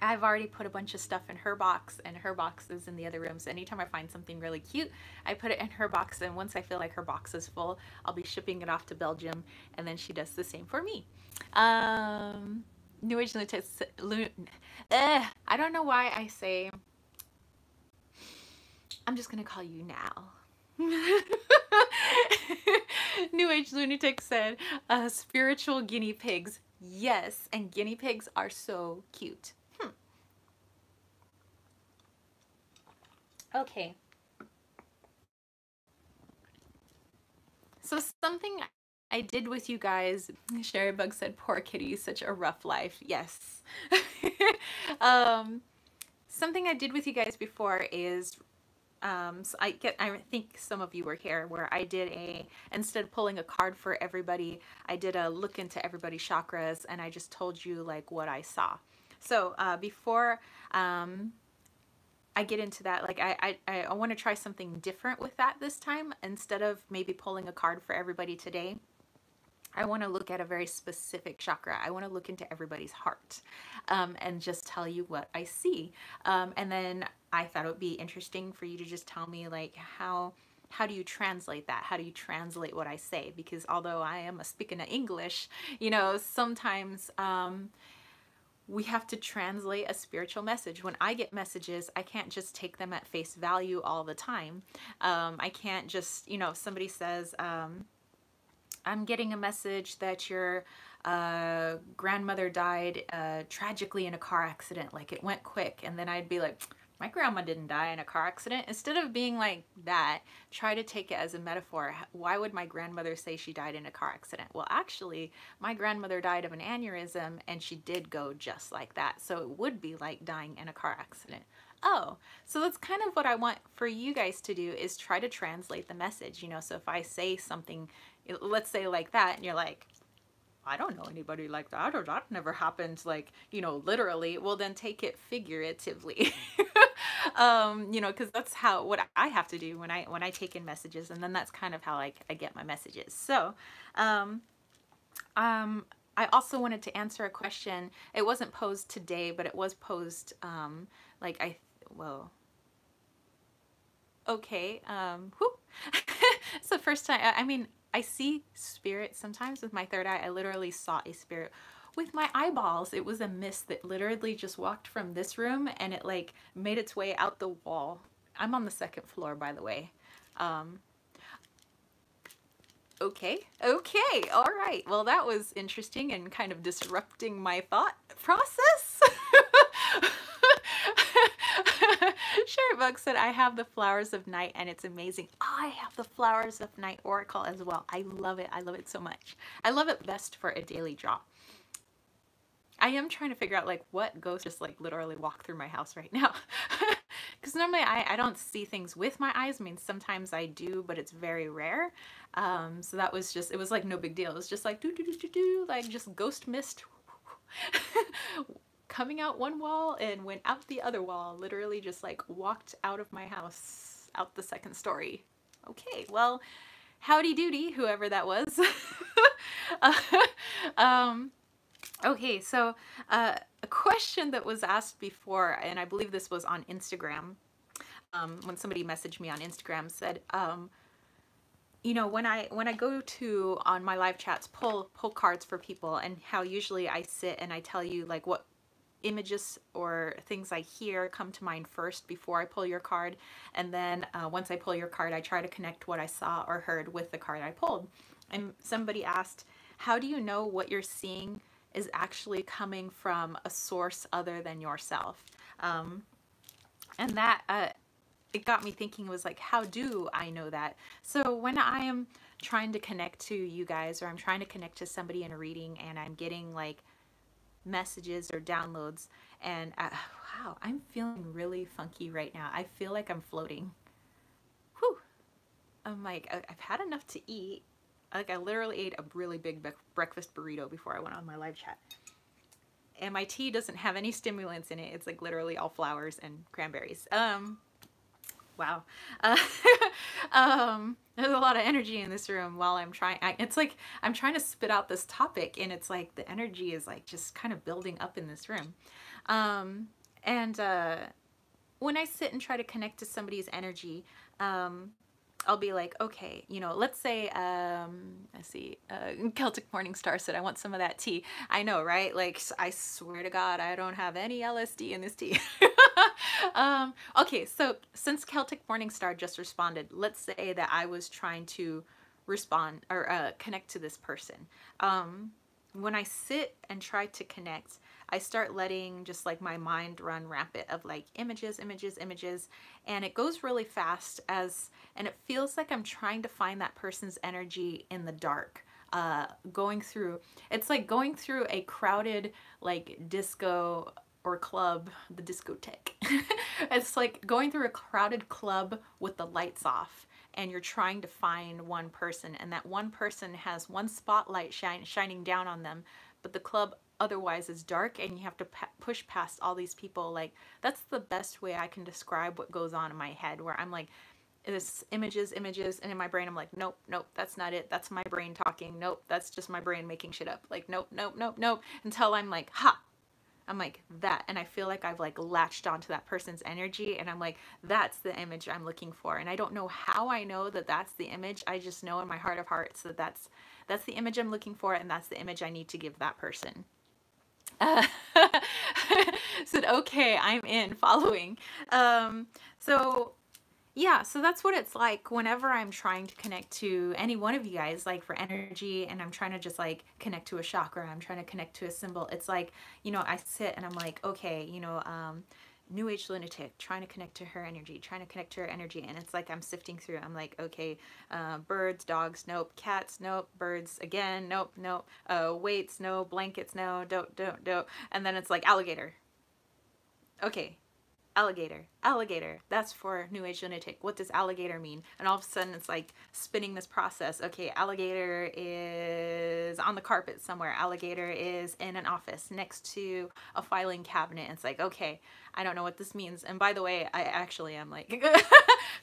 I've already put a bunch of stuff in her box, and her box is in the other room. So anytime I find something really cute, I put it in her box. And once I feel like her box is full, I'll be shipping it off to Belgium. And then she does the same for me. New Age Lunatic, I don't know why I say, I'm just going to call you now. New Age Lunatic said, spiritual guinea pigs. Yes, and guinea pigs are so cute. Okay, So something I did with you guys, Sherry Bug said, poor kitty, such a rough life. Yes. um, something I did with you guys before is, so I think some of you were here where I did instead of pulling a card for everybody, I did a look into everybody's chakras and I just told you like what I saw. So before I get into that, like I want to try something different with that this time. Instead of maybe pulling a card for everybody today, I want to look at a very specific chakra. I want to look into everybody's heart and just tell you what I see. And then I thought it would be interesting for you to just tell me like how do you translate that? How do you translate what I say? Because although I am speaking English, you know, sometimes we have to translate a spiritual message. When I get messages, I can't just take them at face value all the time. I can't just, you know, if somebody says, I'm getting a message that your grandmother died tragically in a car accident, like it went quick. And then I'd be like, my grandma didn't die in a car accident. Instead of being like that, try to take it as a metaphor. Why would my grandmother say she died in a car accident? Well, actually, my grandmother died of an aneurysm and she did go just like that. So it would be like dying in a car accident. Oh, so that's kind of what I want for you guys to do, is try to translate the message. You know, so if I say something, let's say like that, and you're like, I don't know anybody like that, or that never happened, like, you know, literally, well then take it figuratively. You know, because that's what I have to do when I take in messages, and then that's kind of how I get my messages. So I also wanted to answer a question. It wasn't posed today, but it was posed like well, okay, whoop. It's the first time, I mean, I see spirit sometimes with my third eye. I literally saw a spirit with my eyeballs. It was a mist that literally just walked from this room and it like made its way out the wall. I'm on the second floor, by the way. Okay, all right. Well, that was interesting and kind of disrupting my thought process. Sherry Bug said, I have the Flowers of Night and it's amazing. I have the Flowers of Night Oracle as well. I love it. I love it so much. I love it best for a daily draw. I am trying to figure out like what ghosts just like literally walk through my house right now. Because normally I don't see things with my eyes. I mean, sometimes I do, but it's very rare. So that was just, it was like no big deal. It was just like do do do do do, like just ghost mist coming out one wall and went out the other wall. Literally just like walked out of my house, out the second story. Okay, well, howdy doody, whoever that was. Okay, so a question that was asked before, and I believe this was on Instagram, when somebody messaged me on Instagram, said, you know, when I go to, on my live chats, pull cards for people, and how usually I sit and I tell you like what images or things I hear come to mind first before I pull your card, and then once I pull your card, I try to connect what I saw or heard with the card I pulled. And somebody asked, how do you know what you're seeing is actually coming from a source other than yourself? And that it got me thinking, was like, how do I know that? So when I am trying to connect to you guys, or I'm trying to connect to somebody in a reading and I'm getting like messages or downloads, and wow, I'm feeling really funky right now. I feel like I'm floating. Whew. I'm like, I've had enough to eat. Like I literally ate a really big breakfast burrito before I went on my live chat. And my tea doesn't have any stimulants in it. It's like literally all flowers and cranberries. Wow. There's a lot of energy in this room while I'm trying. It's like I'm trying to spit out this topic, and it's like the energy is like just kind of building up in this room. When I sit and try to connect to somebody's energy, I'll be like, okay, you know, let's say, let's see, Celtic Morning Star said, I want some of that tea. I know, right? Like, I swear to God, I don't have any LSD in this tea. Okay, so since Celtic Morning Star just responded, let's say that I was trying to respond or connect to this person. When I sit and try to connect, I start letting just like my mind run rampant of like images, images, images, and it goes really fast and it feels like I'm trying to find that person's energy in the dark. It's like going through a crowded like disco or club, the discotheque. It's like going through a crowded club with the lights off, and you're trying to find one person, and that one person has one spotlight shining down on them, but the club otherwise is dark, and you have to push past all these people. Like, that's the best way I can describe what goes on in my head, where I'm like, this images, images, and in my brain I'm like, nope, nope, that's not it, that's my brain talking, nope, that's just my brain making shit up, like, nope, nope, nope, nope, until I'm like, ha, I'm like, that, and I feel like I've like latched onto that person's energy, and I'm like, that's the image I'm looking for. And I don't know how I know that that's the image. I just know in my heart of hearts that that's the image I'm looking for, and that's the image I need to give that person. Said, okay, I'm in, following. So yeah, so that's what it's like whenever I'm trying to connect to any one of you guys, like for energy, and I'm trying to just like connect to a chakra, I'm trying to connect to a symbol. It's like, you know, I sit and I'm like, okay, you know, New Age lunatic, trying to connect to her energy, trying to connect to her energy. And it's like I'm sifting through. I'm like, okay, birds, dogs, nope. Cats, nope. Birds, again, nope, nope. Weights, no. Blankets, no. Don't. And then it's like alligator. Okay, alligator, alligator, that's for New Age lunatic. What does alligator mean? And all of a sudden it's like spinning this process. Okay, alligator is on the carpet somewhere. Alligator is in an office next to a filing cabinet. And it's like, okay, I don't know what this means. And by the way, I actually am like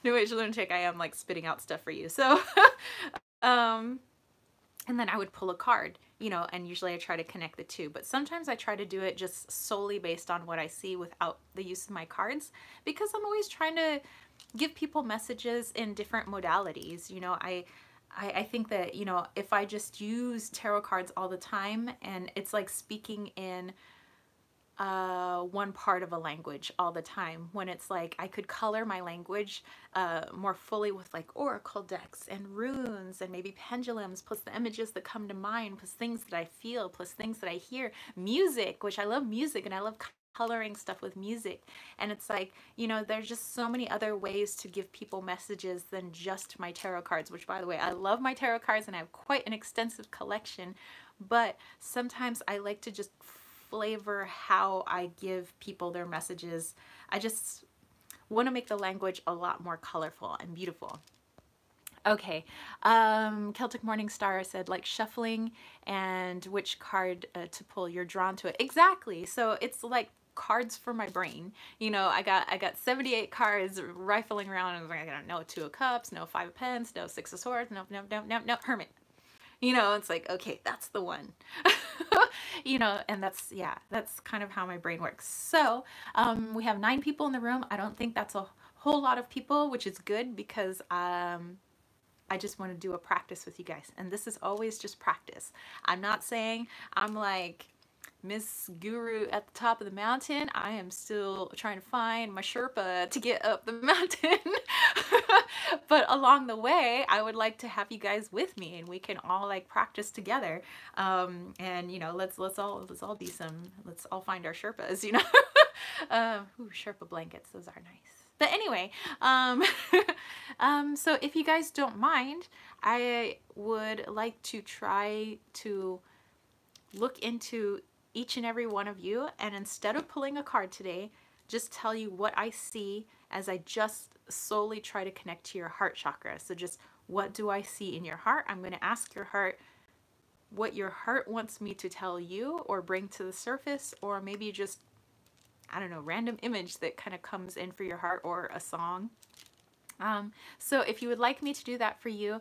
New Age lunatic. I am like spitting out stuff for you. So and then I would pull a card, you know, and usually I try to connect the two. But sometimes I try to do it just solely based on what I see without the use of my cards, because I'm always trying to give people messages in different modalities. You know, I think that, you know, if I just use tarot cards all the time, and it's like speaking in one part of a language all the time, when it's like I could color my language more fully with like oracle decks and runes and maybe pendulums, plus the images that come to mind, plus things that I feel, plus things that I hear, music, which I love music, and I love coloring stuff with music. And it's like, you know, there's just so many other ways to give people messages than just my tarot cards, which, by the way, I love my tarot cards and I have quite an extensive collection, but sometimes I like to just flavor how I give people their messages. I just want to make the language a lot more colorful and beautiful. Okay, Celtic Morning Star said like shuffling and which card to pull, you're drawn to it. Exactly. So it's like cards for my brain. You know, I got 78 cards rifling around, and I got no 2 of Cups, no 5 of Pens, no 6 of Swords, no Hermit. You know, it's like, okay, that's the one. You know, and that's, yeah, that's kind of how my brain works. So we have 9 people in the room. I don't think that's a whole lot of people, which is good, because I just want to do a practice with you guys. And this is always just practice. I'm not saying I'm like Miss Guru at the top of the mountain. I am still trying to find my Sherpa to get up the mountain. But along the way, I would like to have you guys with me, and we can all like practice together. And you know, let's all be let's all find our Sherpas, you know. Ooh, Sherpa blankets, those are nice. But anyway, so if you guys don't mind, I would like to try to look into each and every one of you, and instead of pulling a card today, just tell you what I see as I just solely try to connect to your heart chakra. So just, what do I see in your heart? I'm going to ask your heart what your heart wants me to tell you or bring to the surface, or maybe just, I don't know, random image that kind of comes in for your heart, or a song. So if you would like me to do that for you,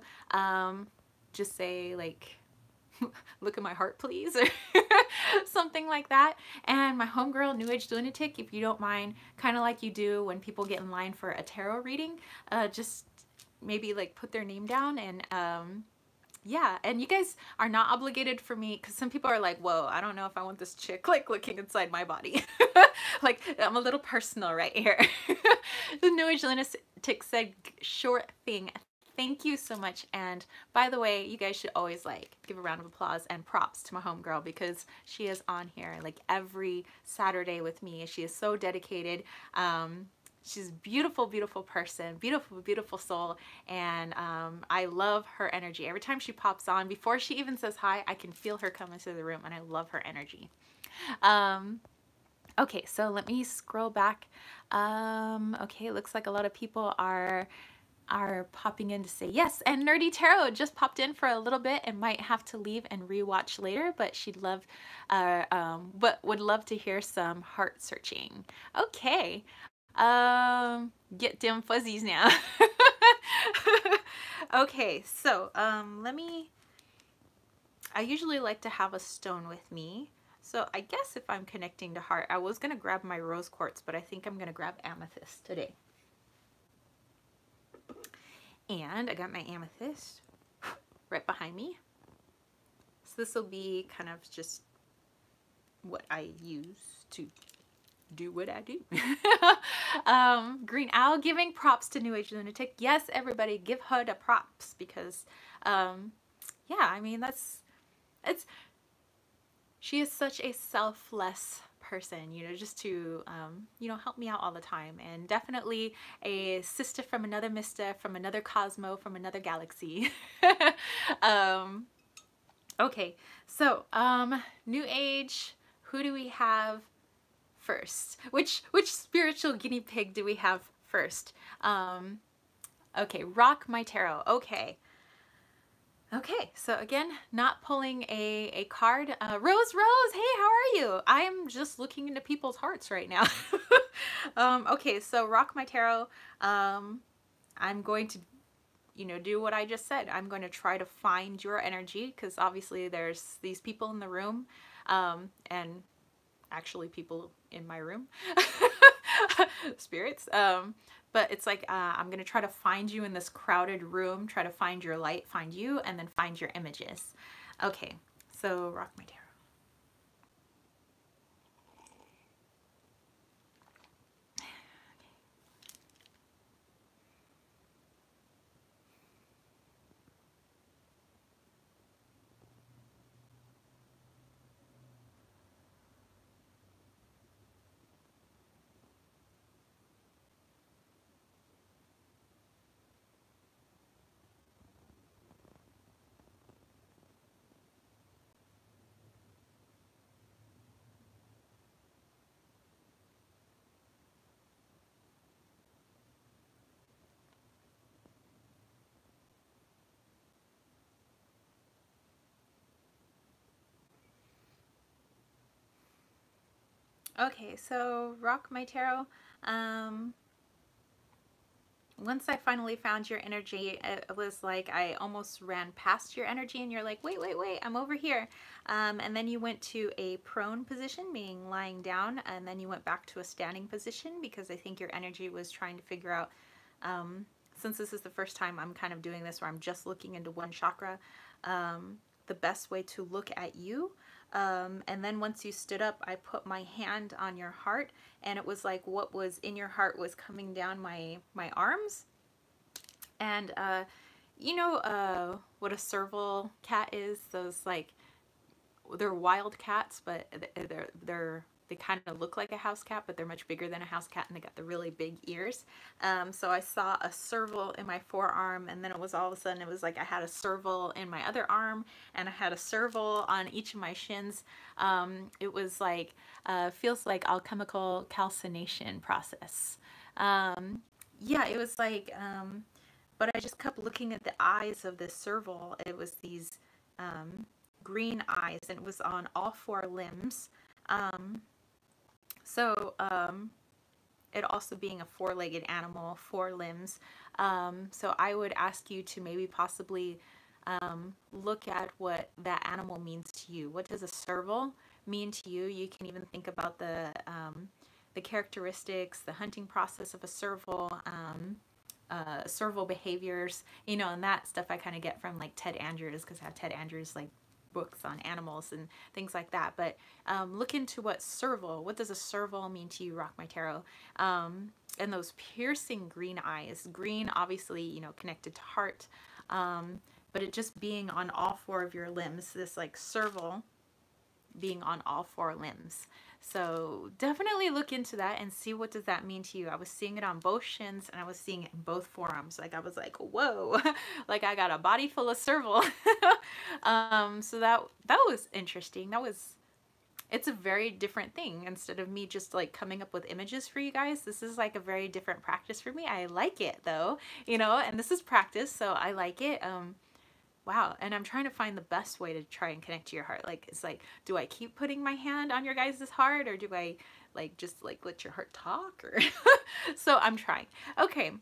just say like, look at my heart please, or something like that. And my homegirl New Age Lunatic, if you don't mind, kind of like you do when people get in line for a tarot reading, just maybe like put their name down. And yeah, and you guys are not obligated for me, because some people are like, whoa, I don't know if I want this chick like looking inside my body. Like, I'm a little personal right here. The New Age Lunatic said, sure thing, thank you so much. And by the way, you guys should always like give a round of applause and props to my homegirl because she is on here like every Saturday with me. She is so dedicated. She's a beautiful, beautiful person, beautiful, beautiful soul. And I love her energy. Every time she pops on, before she even says hi, I can feel her come into the room and I love her energy. Okay, so let me scroll back. Okay, it looks like a lot of people are popping in to say yes, and Nerdy Tarot just popped in for a little bit and might have to leave and rewatch later, but she'd love but would love to hear some heart searching. Okay. Get them fuzzies now. Okay, so I usually like to have a stone with me. So I guess if I'm connecting to heart, I was gonna grab my rose quartz, but I think I'm gonna grab amethyst today. And I got my amethyst right behind me. So this will be kind of just what I use to do what I do. Green Owl giving props to New Age Lunatic. Yes, everybody give her the props because yeah, I mean she is such a selfless person, you know, just to you know, help me out all the time, and definitely a sister from another mister, from another cosmo, from another galaxy. Okay, so New Age, who do we have first? Which spiritual guinea pig do we have first? Okay, rock my tarot. Okay, so again, not pulling a card. Rose, hey, how are you? I'm just looking into people's hearts right now. Okay, so rock my tarot. I'm going to, you know, do what I just said. I'm going to try to find your energy because obviously there's these people in the room, and actually people in my room, spirits. But it's like, I'm going to try to find you in this crowded room, try to find your light, find you, and then find your images. Okay, so rock my tarot. Okay, so rock my tarot. Once I finally found your energy, it was like I almost ran past your energy and you're like, wait, I'm over here. And then you went to a prone position, meaning lying down, and then you went back to a standing position because I think your energy was trying to figure out, since this is the first time I'm kind of doing this where I'm just looking into one chakra, the best way to look at you. And then once you stood up, I put my hand on your heart, and it was like what was in your heart was coming down my arms. And you know what a serval cat is? Those, like, they're wild cats, but they kind of look like a house cat, but they're much bigger than a house cat, and they got the really big ears. So I saw a serval in my forearm, and then it was all of a sudden, it was like I had a serval in my other arm, and I had a serval on each of my shins. It was like, feels like alchemical calcination process. Yeah, it was like, but I just kept looking at the eyes of this serval. It was these green eyes, and it was on all four limbs. It also being a four-legged animal, four limbs. So I would ask you to maybe possibly look at what that animal means to you. What does a serval mean to you? You can even think about the characteristics, the hunting process of a serval, serval behaviors, you know, and that stuff I kind of get from like Ted Andrews, because I have Ted Andrews like books on animals and things like that. But look into what does a serval mean to you, Rock My Tarot? And those piercing green eyes. Green, obviously, you know, connected to heart. But it just being on all four of your limbs, this like serval being on all four limbs. So definitely look into that and see what does that mean to you. I was seeing it on both shins and I was seeing it in both forearms. Like I was like, whoa, like I got a body full of serval. So that was interesting. It's a very different thing. Instead of me just like coming up with images for you guys, this is like a very different practice for me. I like it though, you know, and this is practice, so I like it. Wow. And I'm trying to find the best way to try and connect to your heart. Like, it's like, do I keep putting my hand on your guys' heart, or do I like just like let your heart talk? Or so I'm trying. Okay.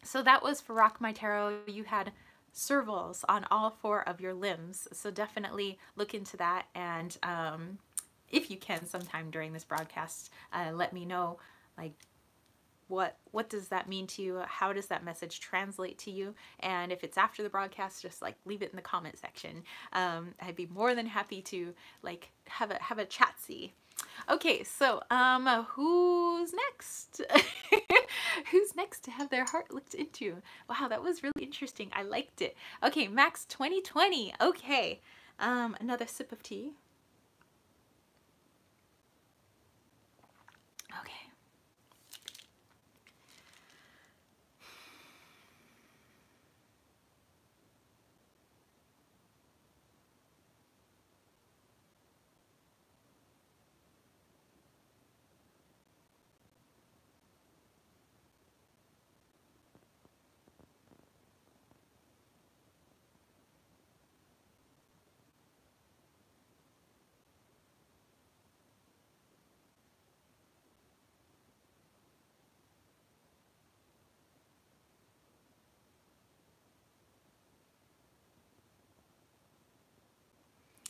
So that was for Rock My Tarot. You had servals on all four of your limbs. So definitely look into that. And if you can sometime during this broadcast, let me know, like, what does that mean to you? How does that message translate to you? And if it's after the broadcast, just like leave it in the comment section. I'd be more than happy to like have a chat-see. Okay, so who's next? Who's next to have their heart looked into? Wow, that was really interesting. I liked it. Okay, Max 2020. Okay, another sip of tea. Okay.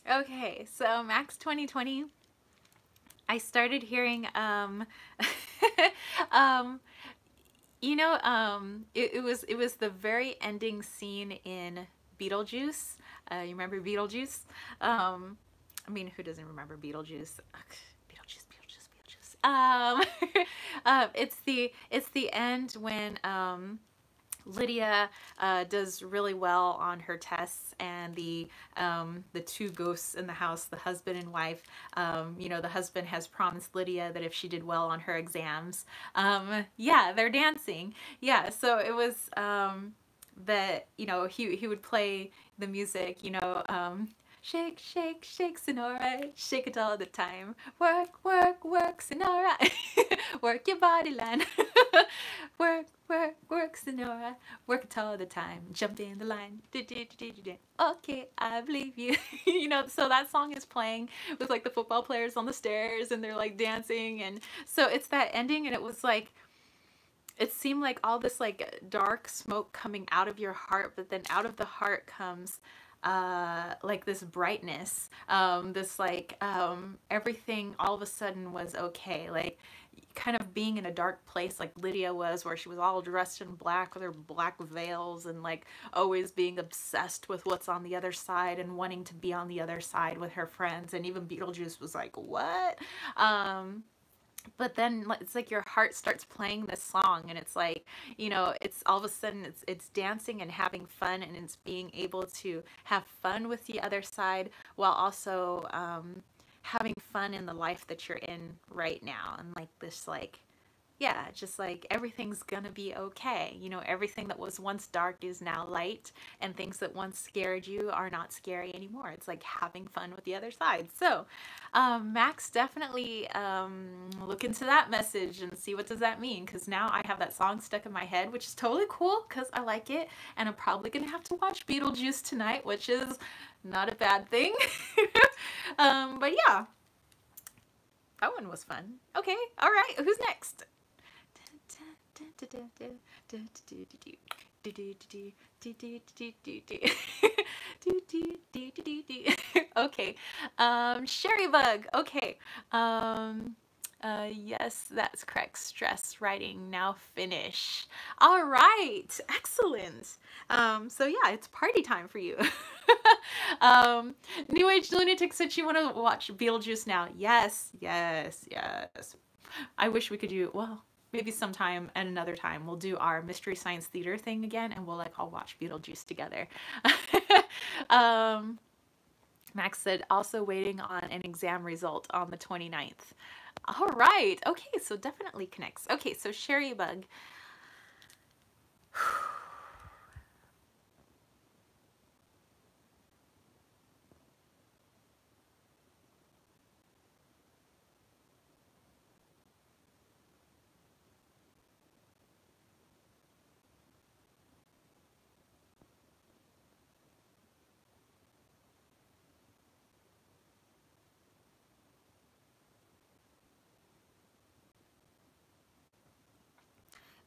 Okay, so Max 2020, I started hearing, you know, it was the very ending scene in Beetlejuice. You remember Beetlejuice? I mean, who doesn't remember Beetlejuice? Beetlejuice. It's the end when, Lydia does really well on her tests, and the two ghosts in the house, the husband and wife, you know, the husband has promised Lydia that if she did well on her exams, yeah, they're dancing. Yeah, so it was that, you know, he would play the music, you know, shake, shake, shake, Sonora, shake it all the time. Work, work, work, Sonora. Work your body line. Work, work, work, Sonora. Work it all the time. Jump in the line. Okay, I believe you. You know, so that song is playing with like the football players on the stairs and they're like dancing. And so it's that ending, and it was like, it seemed like all this like dark smoke coming out of your heart, but then out of the heart comes like this brightness, this like everything all of a sudden was okay, like kind of being in a dark place like Lydia was, where she was all dressed in black with her black veils and like always being obsessed with what's on the other side and wanting to be on the other side with her friends. And even Beetlejuice was like, what? But then it's like your heart starts playing this song, and it's like, you know, it's all of a sudden it's dancing and having fun, and it's being able to have fun with the other side while also having fun in the life that you're in right now. And like this, like, yeah, just like everything's gonna be okay. You know, everything that was once dark is now light, and things that once scared you are not scary anymore. It's like having fun with the other side. So Max, definitely look into that message and see what does that mean, because now I have that song stuck in my head, which is totally cool because I like it, and I'm probably gonna have to watch Beetlejuice tonight, which is not a bad thing. But yeah, that one was fun. Okay, all right, who's next? Okay, Sherry Bug. Okay, yes, that's correct. Stress writing now finish. All right, excellent. So yeah, it's party time for you. New Age Lunatic said she want to watch Beetlejuice now. Yes, yes, yes. I wish we could do, well, maybe sometime and another time we'll do our Mystery Science Theater thing again, and we'll like all watch Beetlejuice together. um, Max said also waiting on an exam result on the 29th. All right. Okay, so definitely connects. Okay, so Sherry Bug.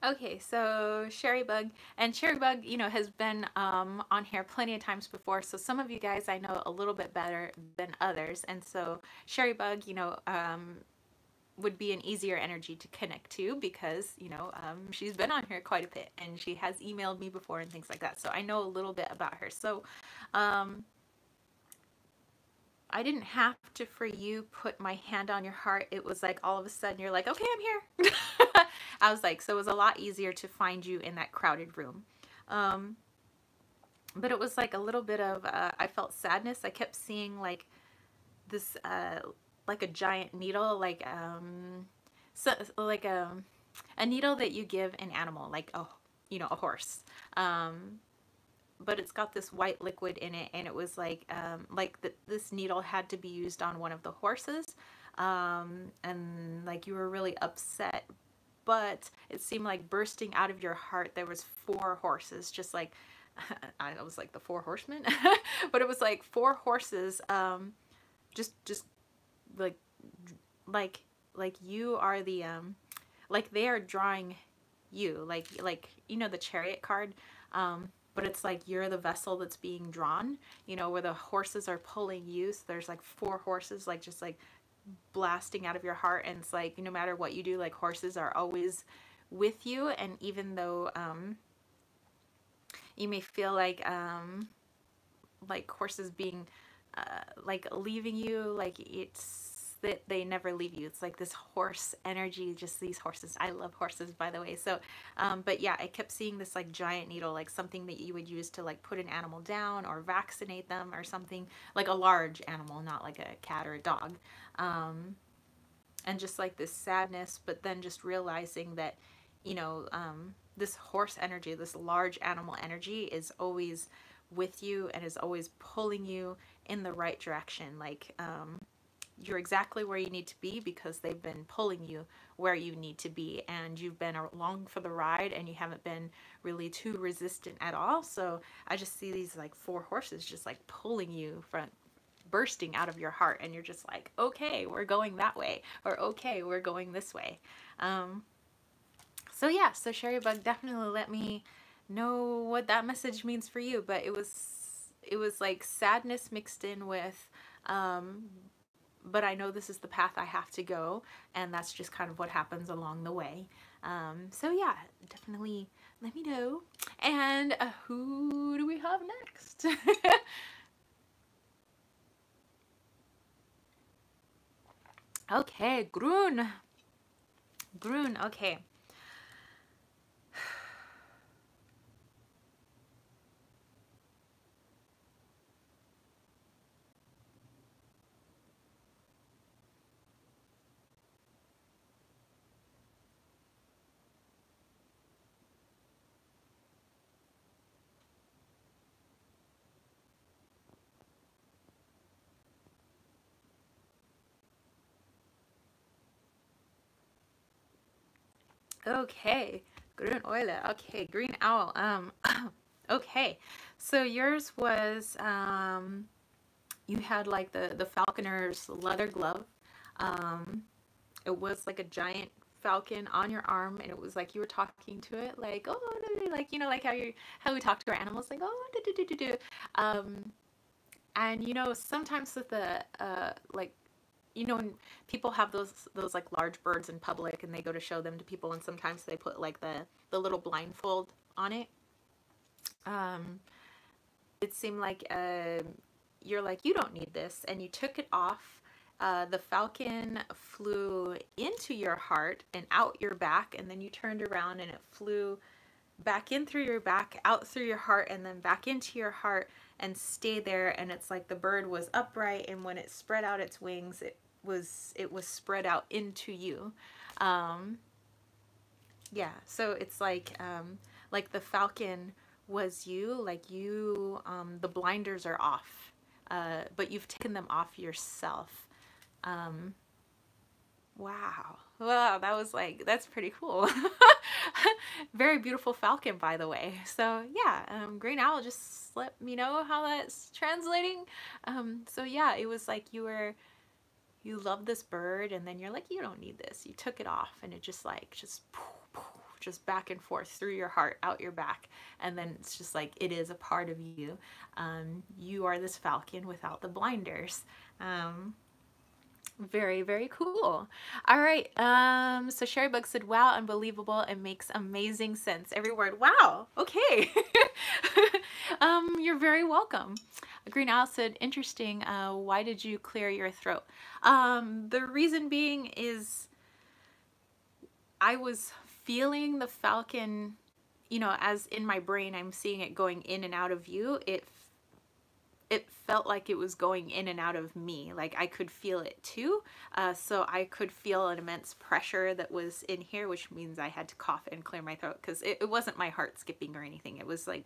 Okay, so Sherry Bug, and Sherry Bug, you know, has been on here plenty of times before, so some of you guys I know a little bit better than others, and so Sherry Bug, you know, would be an easier energy to connect to because, you know, she's been on here quite a bit, and she has emailed me before and things like that, so I know a little bit about her. So I didn't have to, for you, put my hand on your heart. It was like all of a sudden you're like, okay, I'm here. I was like, so it was a lot easier to find you in that crowded room. But it was like a little bit of, I felt sadness. I kept seeing like this, like a giant needle, like, so, like a needle that you give an animal, like, oh, you know, a horse. But it's got this white liquid in it, and it was like this needle had to be used on one of the horses, and like you were really upset, but it seemed like bursting out of your heart there was 4 horses, just like I was like the 4 horsemen, but it was like 4 horses, just like like like you are the like they are drawing you, like you know the chariot card, but it's like you're the vessel that's being drawn, you know, where the horses are pulling you. So there's like 4 horses, like just like blasting out of your heart. And it's like, no matter what you do, like horses are always with you. And even though you may feel like horses being like leaving you, like it's that they never leave you. It's like this horse energy, just these horses. I love horses, by the way. So but yeah, I kept seeing this like giant needle, like something that you would use to like put an animal down or vaccinate them or something, like a large animal, not like a cat or a dog. And just like this sadness, but then just realizing that, you know, this horse energy, this large animal energy is always with you and is always pulling you in the right direction. Like you're exactly where you need to be because they've been pulling you where you need to be, and you've been along for the ride and you haven't been really too resistant at all. So I just see these like 4 horses just like pulling you from bursting out of your heart, and you're just like, okay, we're going that way, or okay, we're going this way. So yeah, so Sherry Bug, definitely let me know what that message means for you. But it was like sadness mixed in with but I know this is the path I have to go, and that's just kind of what happens along the way. So yeah, definitely let me know. And who do we have next? Okay, Grun. Grun, okay. Okay, green oile. Okay, green owl. Okay. So yours was you had like the falconer's leather glove. It was like a giant falcon on your arm, and it was like you were talking to it, like, oh, like, you know, like how we talk to our animals, like, oh, do do do do do. And you know, sometimes with the like, you know, when people have those like large birds in public and they go to show them to people, and sometimes they put like the little blindfold on it. It seemed like you're like, you don't need this, and you took it off. The falcon flew into your heart and out your back, and then you turned around and it flew back in through your back, out through your heart, and then back into your heart and stayed there. And it's like the bird was upright, and when it spread out its wings, it was spread out into you. Yeah, so it's like the falcon was you, like you, the blinders are off, but you've taken them off yourself. Um, wow. Wow, that was like, that's pretty cool. Very beautiful falcon, by the way. So yeah, Green Owl, just let me know how that's translating. So yeah, it was like you love this bird, and then you're like, you don't need this. You took it off, and it just like, just back and forth through your heart, out your back. And then it's just like, it is a part of you. You are this falcon without the blinders. Very, very cool. All right. So Sherry Bug said, wow, unbelievable. It makes amazing sense. Every word. Wow. Okay. You're very welcome. Green Owl said, interesting. Why did you clear your throat? The reason being is I was feeling the falcon, you know, as in my brain, I'm seeing it going in and out of you. It felt like it was going in and out of me. Like I could feel it too. So I could feel an immense pressure that was in here, which means I had to cough and clear my throat, because it wasn't my heart skipping or anything. It was like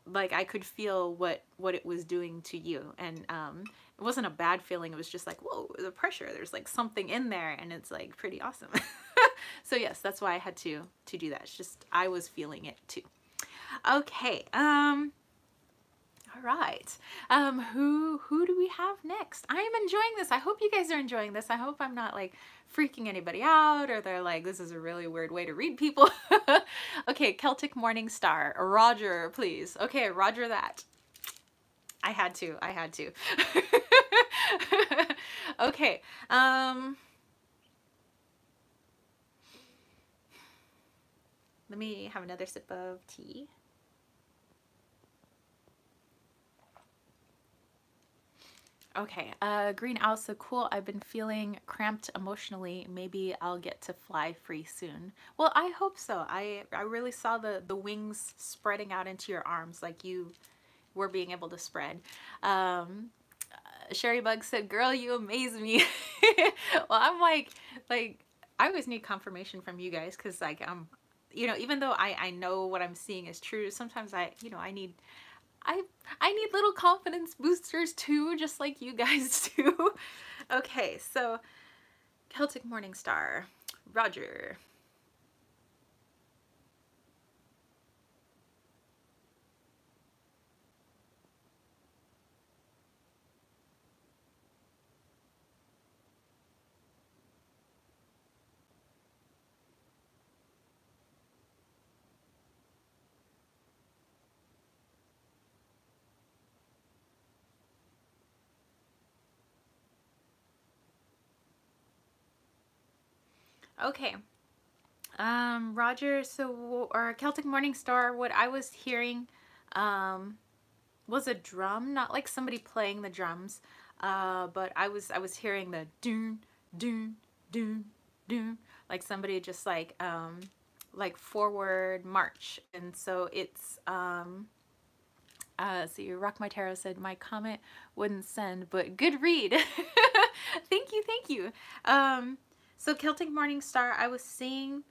like I could feel what it was doing to you. And it wasn't a bad feeling. It was just like, whoa, the pressure. There's like something in there, and it's like pretty awesome. So yes, that's why I had to do that. It's just I was feeling it too. Okay. All right. Who do we have next? I am enjoying this. I hope you guys are enjoying this. I hope I'm not like freaking anybody out, or they're like, this is a really weird way to read people. Okay, Celtic Morning Star. Roger, please. Okay, Roger that. I had to. Okay. Let me have another sip of tea. Okay, Green Owl, so cool. I've been feeling cramped emotionally. Maybe I'll get to fly free soon. Well, I hope so. I really saw the wings spreading out into your arms, like you were being able to spread. Sherry Bug said, girl, you amaze me. Well, I'm like, I always need confirmation from you guys, because like, you know, even though I know what I'm seeing is true, sometimes I need little confidence boosters too, just like you guys do. Okay, so Celtic Morning Star, Roger. Okay. Roger, so, or Celtic Morning Star, what I was hearing was a drum, not like somebody playing the drums, but I was hearing the doon, doon, doon, doon, like somebody just like forward march. And so it's, see, Rock My Tarot said, my comment wouldn't send, but good read. Thank you, thank you. So Celtic Morning Star, I was seeing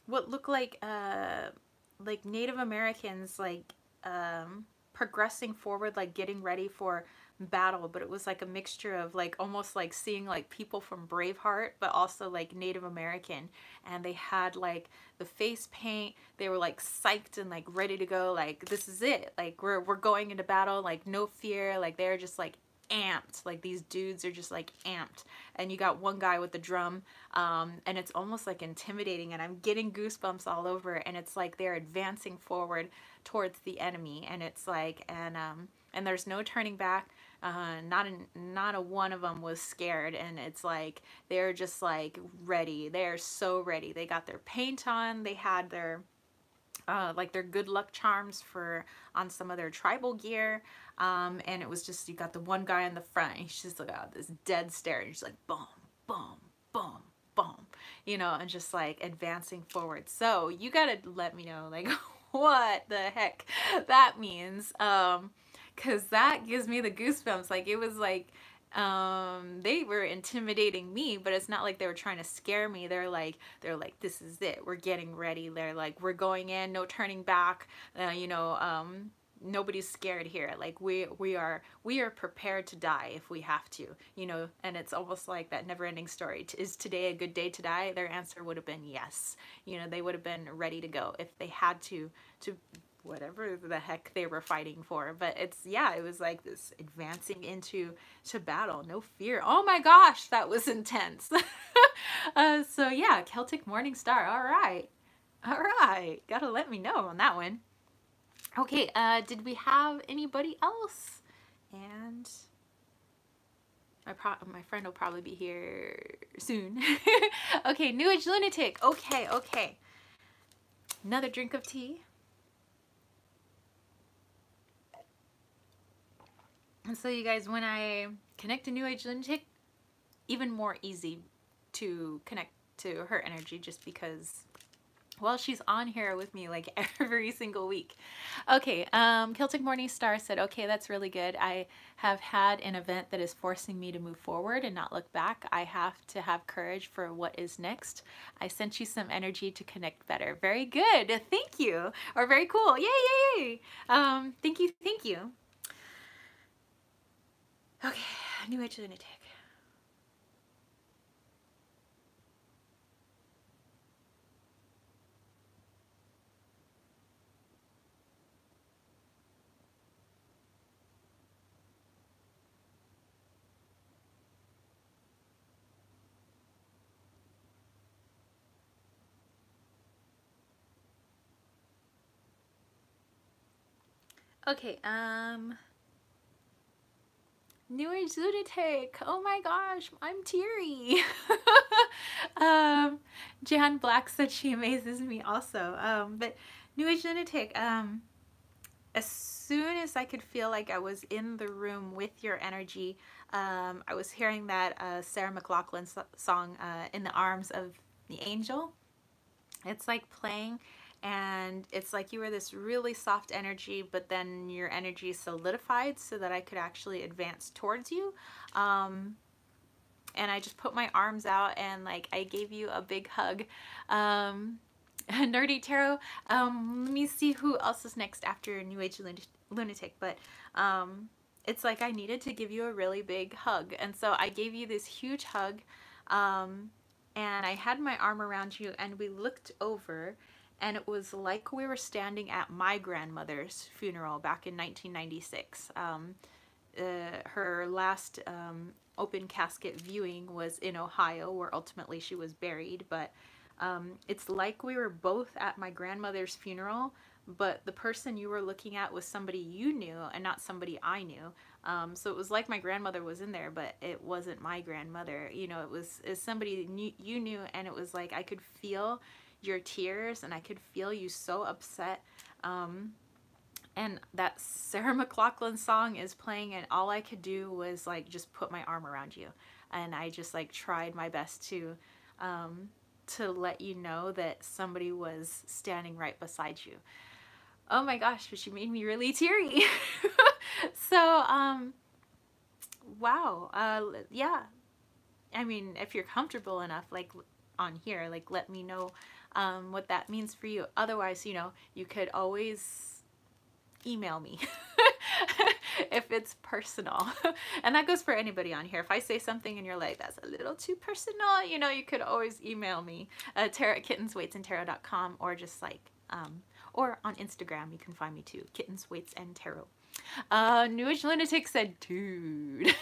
what looked like Native Americans progressing forward, like getting ready for battle, but it was like a mixture of like almost like seeing like people from Braveheart, but also like Native American. And they had like the face paint, they were like psyched and like ready to go, like this is it, like we're going into battle, like no fear, like they're just like amped, like these dudes are just like amped. And you got one guy with the drum, and it's almost like intimidating, and I'm getting goosebumps all over. And it's like they're advancing forward towards the enemy, and it's like, and there's no turning back. Not a one of them was scared, and it's like they're just like ready. They're so ready. They got their paint on, they had their like their good luck charms for on some of their tribal gear. And it was just, you got the one guy in the front and he's just like, oh, this dead stare, and he's like boom, boom, boom, boom, you know, and just like advancing forward. So you gotta let me know like what the heck that means, because that gives me the goosebumps. Like it was like they were intimidating me, but it's not like they were trying to scare me. They're like, this is it, we're getting ready. They're like, we're going in, no turning back. You know, nobody's scared here. Like we are prepared to die if we have to, you know. And it's almost like that never-ending story. Is today a good day to die? Their answer would have been yes. You know, they would have been ready to go if they had to whatever the heck they were fighting for. But it's, yeah, it was like this advancing into battle, no fear. Oh my gosh, that was intense. So yeah, Celtic Morning Star. All right, gotta let me know on that one. Okay, did we have anybody else? And my friend will probably be here soon. Okay, New Age Lunatic. Okay. Another drink of tea. And so you guys, when I connect to New Age Lunatic, even more easy to connect to her energy, just because, well, she's on here with me like every single week. Okay, Celtic Morning Star said, okay, that's really good. I have had an event that is forcing me to move forward and not look back. I have to have courage for what is next. I sent you some energy to connect better. Very good. Thank you. Or very cool. Yay. Thank you. Okay, New Age Lunatic. Okay, New Age Lunatic. Oh my gosh, I'm teary. Jan Black said she amazes me also. But New Age Lunatic, as soon as I could feel like I was in the room with your energy, I was hearing that Sarah McLachlan song, In the Arms of the Angel. It's like playing, and it's like you were this really soft energy, but then your energy solidified so that I could actually advance towards you. And I just put my arms out and like I gave you a big hug. Nerdy Tarot, let me see who else is next after New Age Lunatic, but it's like I needed to give you a really big hug, and so I gave you this huge hug, and I had my arm around you and we looked over, and it was like we were standing at my grandmother's funeral back in 1996. Her last open casket viewing was in Ohio, where ultimately she was buried, but it's like we were both at my grandmother's funeral, but the person you were looking at was somebody you knew and not somebody I knew. So it was like my grandmother was in there, but it wasn't my grandmother. You know, it was somebody you knew, and it was like I could feel your tears and I could feel you so upset. And that Sarah McLachlan song is playing, and all I could do was like just put my arm around you, and I just like tried my best to let you know that somebody was standing right beside you. Oh my gosh, but she made me really teary. So wow, yeah, I mean, if you're comfortable enough, like on here, like let me know what that means for you. Otherwise, you know, you could always email me if it's personal. And that goes for anybody on here. If I say something and you're like, that's a little too personal, you know, you could always email me, tarot@kittenswaitsandtarot.com, or just like or on Instagram you can find me too, Kittens, Waits, and Tarot. New Age Lunatic said, dude.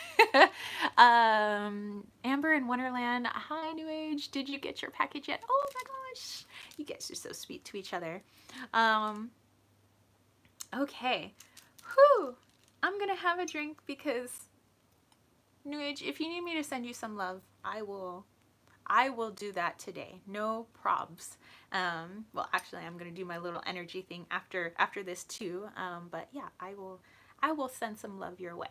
Amber in Wonderland, hi New Age, did you get your package yet? Oh my gosh, you guys are so sweet to each other. Okay, whew, I'm gonna have a drink because New Age, if you need me to send you some love, I will I will do that today. No probs. Well, actually, I'm gonna do my little energy thing after this too. But yeah, I will send some love your way.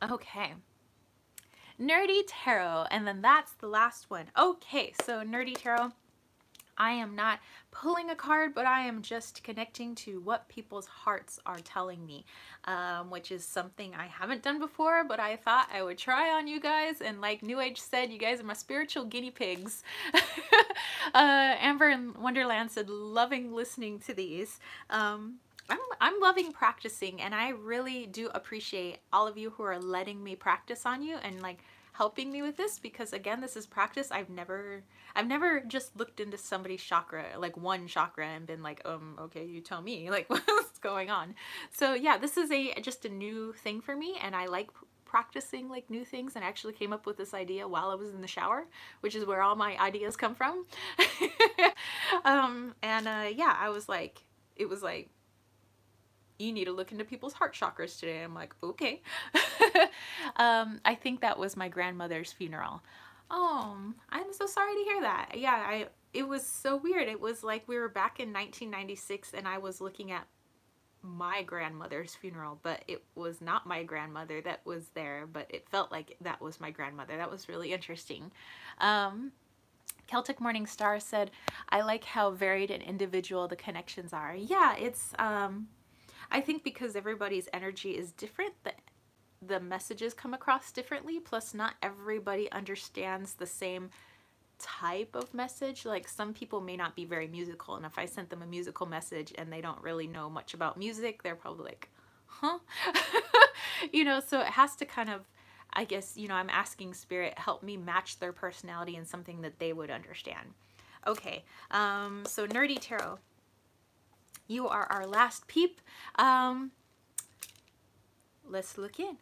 Okay. Nerdy Tarot, and then that's the last one. Okay, so Nerdy Tarot, I am not pulling a card, but I am just connecting to what people's hearts are telling me, which is something I haven't done before, but I thought I would try on you guys. And like New Age said, you guys are my spiritual guinea pigs. Amber in Wonderland said, loving listening to these. I'm loving practicing, and I really do appreciate all of you who are letting me practice on you and like helping me with this, because again, this is practice. I've never just looked into somebody's chakra, like one chakra, and been like, okay, you tell me like what's going on. So yeah, this is just a new thing for me, and I like practicing like new things, and I actually came up with this idea while I was in the shower, which is where all my ideas come from. Yeah, I was like, it was like, you need to look into people's heart chakras today. I'm like, okay. I think that was my grandmother's funeral. Oh, I'm so sorry to hear that. Yeah, it was so weird. It was like we were back in 1996 and I was looking at my grandmother's funeral, but it was not my grandmother that was there, but it felt like that was my grandmother. That was really interesting. Celtic Morning Star said, I like how varied and individual the connections are. Yeah, it's I think because everybody's energy is different, the messages come across differently, plus not everybody understands the same type of message. Like some people may not be very musical, and if I sent them a musical message and they don't really know much about music, they're probably like, huh? You know, so it has to kind of, I guess, you know, I'm asking spirit, help me match their personality in something that they would understand. Okay, so Nerdy Tarot, you are our last peep. Let's look in.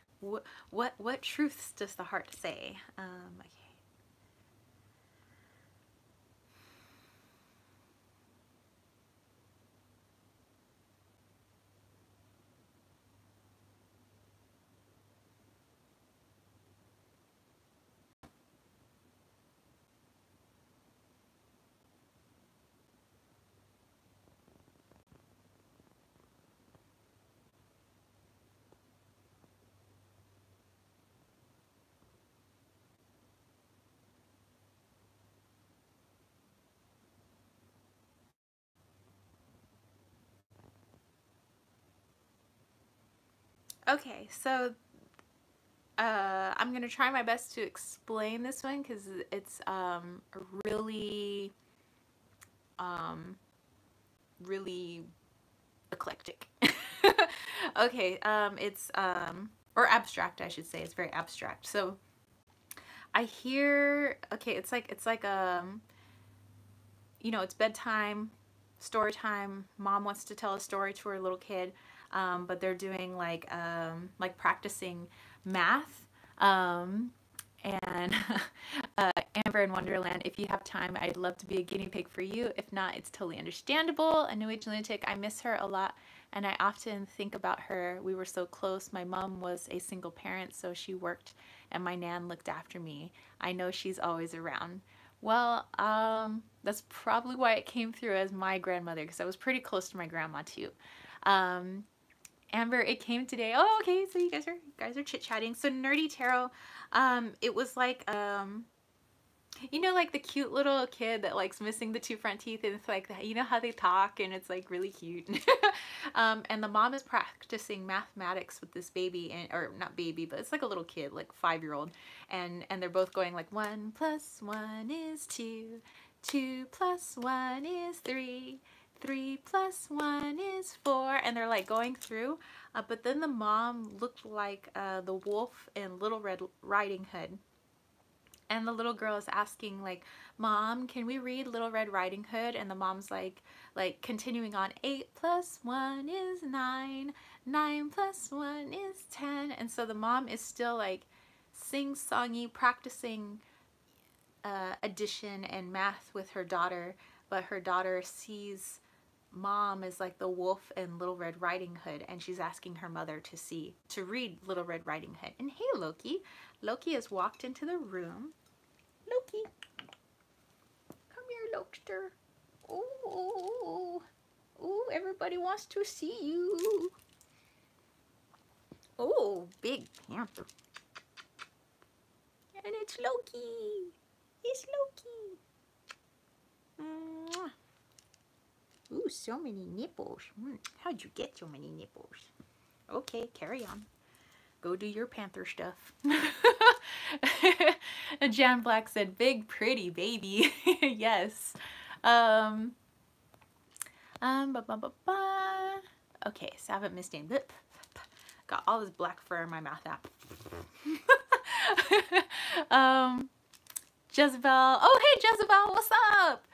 What truths does the heart say? Okay. Okay, so I'm gonna try my best to explain this one because it's really really eclectic. Okay, it's or abstract, I should say. It's very abstract. So I hear, okay, it's like you know, it's bedtime, story time. Mom wants to tell a story to her little kid, but they're doing like practicing math. And Amber in Wonderland, if you have time, I'd love to be a guinea pig for you. If not, it's totally understandable. A New Age lunatic, I miss her a lot, and I often think about her. We were so close. My mom was a single parent, so she worked, and my nan looked after me. I know she's always around. Well, that's probably why it came through as my grandmother, because I was pretty close to my grandma too. Amber, it came today. Oh, okay. So you guys are chit-chatting. So Nerdy Tarot, it was like, you know, like the cute little kid that likes missing the two front teeth, and it's like, you know how they talk, and it's like really cute. And the mom is practicing mathematics with this baby, and or not baby, but it's like a little kid, like 5-year-old, and they're both going like 1 + 1 is 2, 2 + 1 is 3. 3 + 1 is 4, and they're like going through, but then the mom looked like the wolf in Little Red Riding Hood, and the little girl is asking like, Mom, can we read Little Red Riding Hood? And the mom's like continuing on, 8 + 1 is 9, 9 + 1 is 10, and so the mom is still like sing-songy practicing addition and math with her daughter, but her daughter sees mom is like the wolf in Little Red Riding Hood, and she's asking her mother to read Little Red Riding Hood. And hey, Loki. Loki has walked into the room. Loki, come here, Lokester. Ooh, ooh, everybody wants to see you. Oh, big panther. And it's Loki. It's Loki. Mwah. Ooh, so many nipples. How'd you get so many nipples? Okay, carry on. Go do your panther stuff. Jan Black said, big pretty baby. Yes. Ba, ba, ba, ba. Okay, so I haven't missed any. Got all this black fur in my mouth now. Jezebel. Oh, hey, Jezebel, what's up?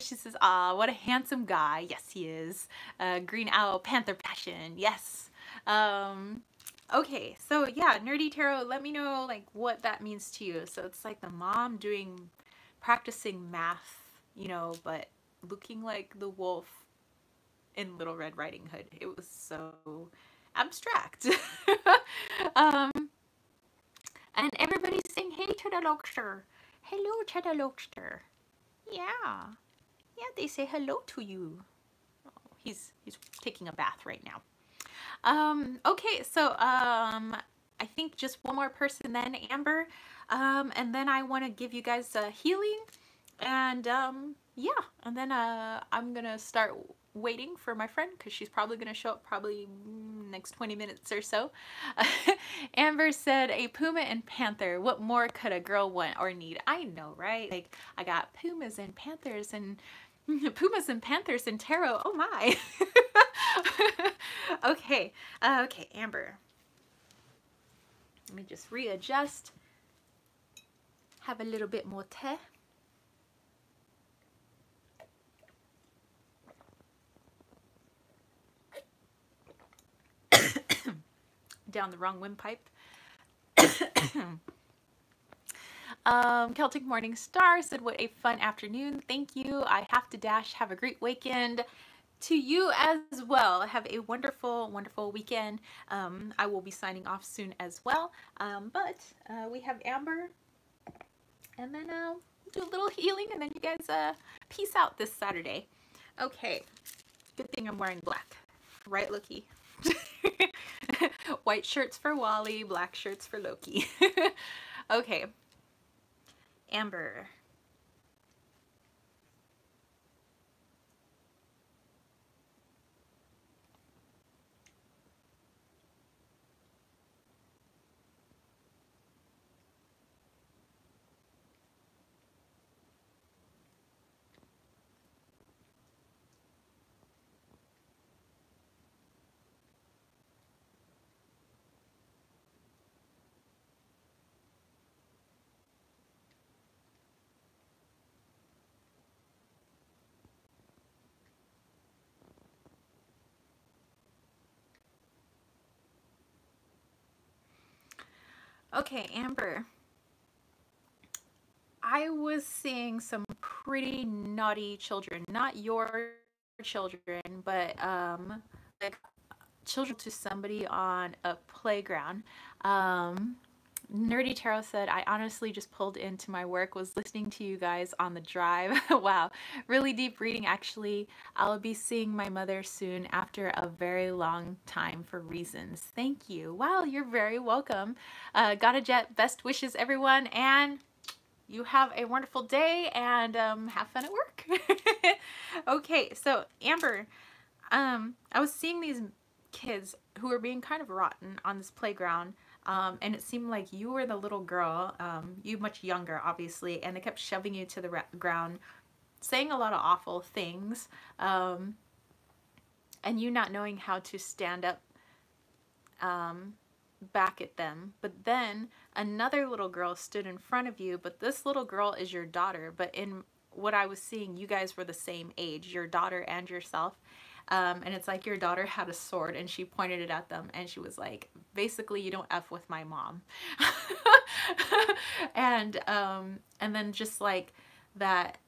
She says, ah, what a handsome guy. Yes, he is. Green Owl, Panther Passion. Yes. Okay, so yeah, Nerdy Tarot, let me know like what that means to you. So it's like the mom practicing math, you know, but looking like the wolf in Little Red Riding Hood. It was so abstract. And everybody's saying, hey to the Lokester. Hello to the Lokester. Yeah. Yeah, they say hello to you. Oh, he's taking a bath right now. Okay, so I think just one more person then, Amber. And then I want to give you guys a healing. And yeah, and then I'm gonna start waiting for my friend because she's probably gonna show up probably next 20 minutes or so. Amber said, a puma and panther, what more could a girl want or need? I know, right? Like, I got pumas and panthers and tarot. Oh my. Okay, okay, Amber, let me just readjust, have a little bit more tea. Down the wrong windpipe. Celtic Morning Star said, what a fun afternoon. Thank you. I have to dash. Have a great weekend. To you as well. Have a wonderful, wonderful weekend. I will be signing off soon as well. But we have Amber. And then do a little healing. And then you guys peace out this Saturday. Okay. Good thing I'm wearing black. Right, Loki? White shirts for Wally, black shirts for Loki. Okay. Amber. Okay, Amber. I was seeing some pretty naughty children, not your children, but like children to somebody on a playground. Nerdy Tarot said, I honestly just pulled into my work, was listening to you guys on the drive. Wow, really deep reading actually. I'll be seeing my mother soon after a very long time for reasons. Thank you. Wow, you're very welcome. Got a jet, best wishes everyone, and you have a wonderful day and have fun at work. Okay, so Amber, I was seeing these kids who were being kind of rotten on this playground. And it seemed like you were the little girl, you much younger, obviously, and they kept shoving you to the ground, saying a lot of awful things, and you not knowing how to stand up back at them. But then another little girl stood in front of you, but this little girl is your daughter. But in what I was seeing, you guys were the same age, your daughter and yourself. And it's like your daughter had a sword and she pointed it at them and she was like, basically, you don't F with my mom. And then just like that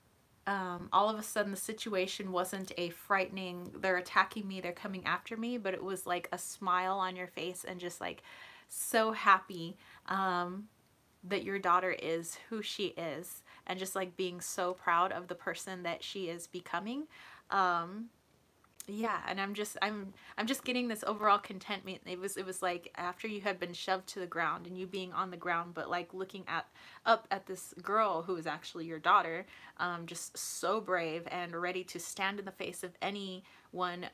all of a sudden the situation wasn't a frightening, they're attacking me, they're coming after me, but it was like a smile on your face and just like so happy that your daughter is who she is, and just like being so proud of the person that she is becoming. Yeah, and I'm just getting this overall contentment. It was like after you had been shoved to the ground and you being on the ground, but like looking up at this girl who is actually your daughter, just so brave and ready to stand in the face of anyone,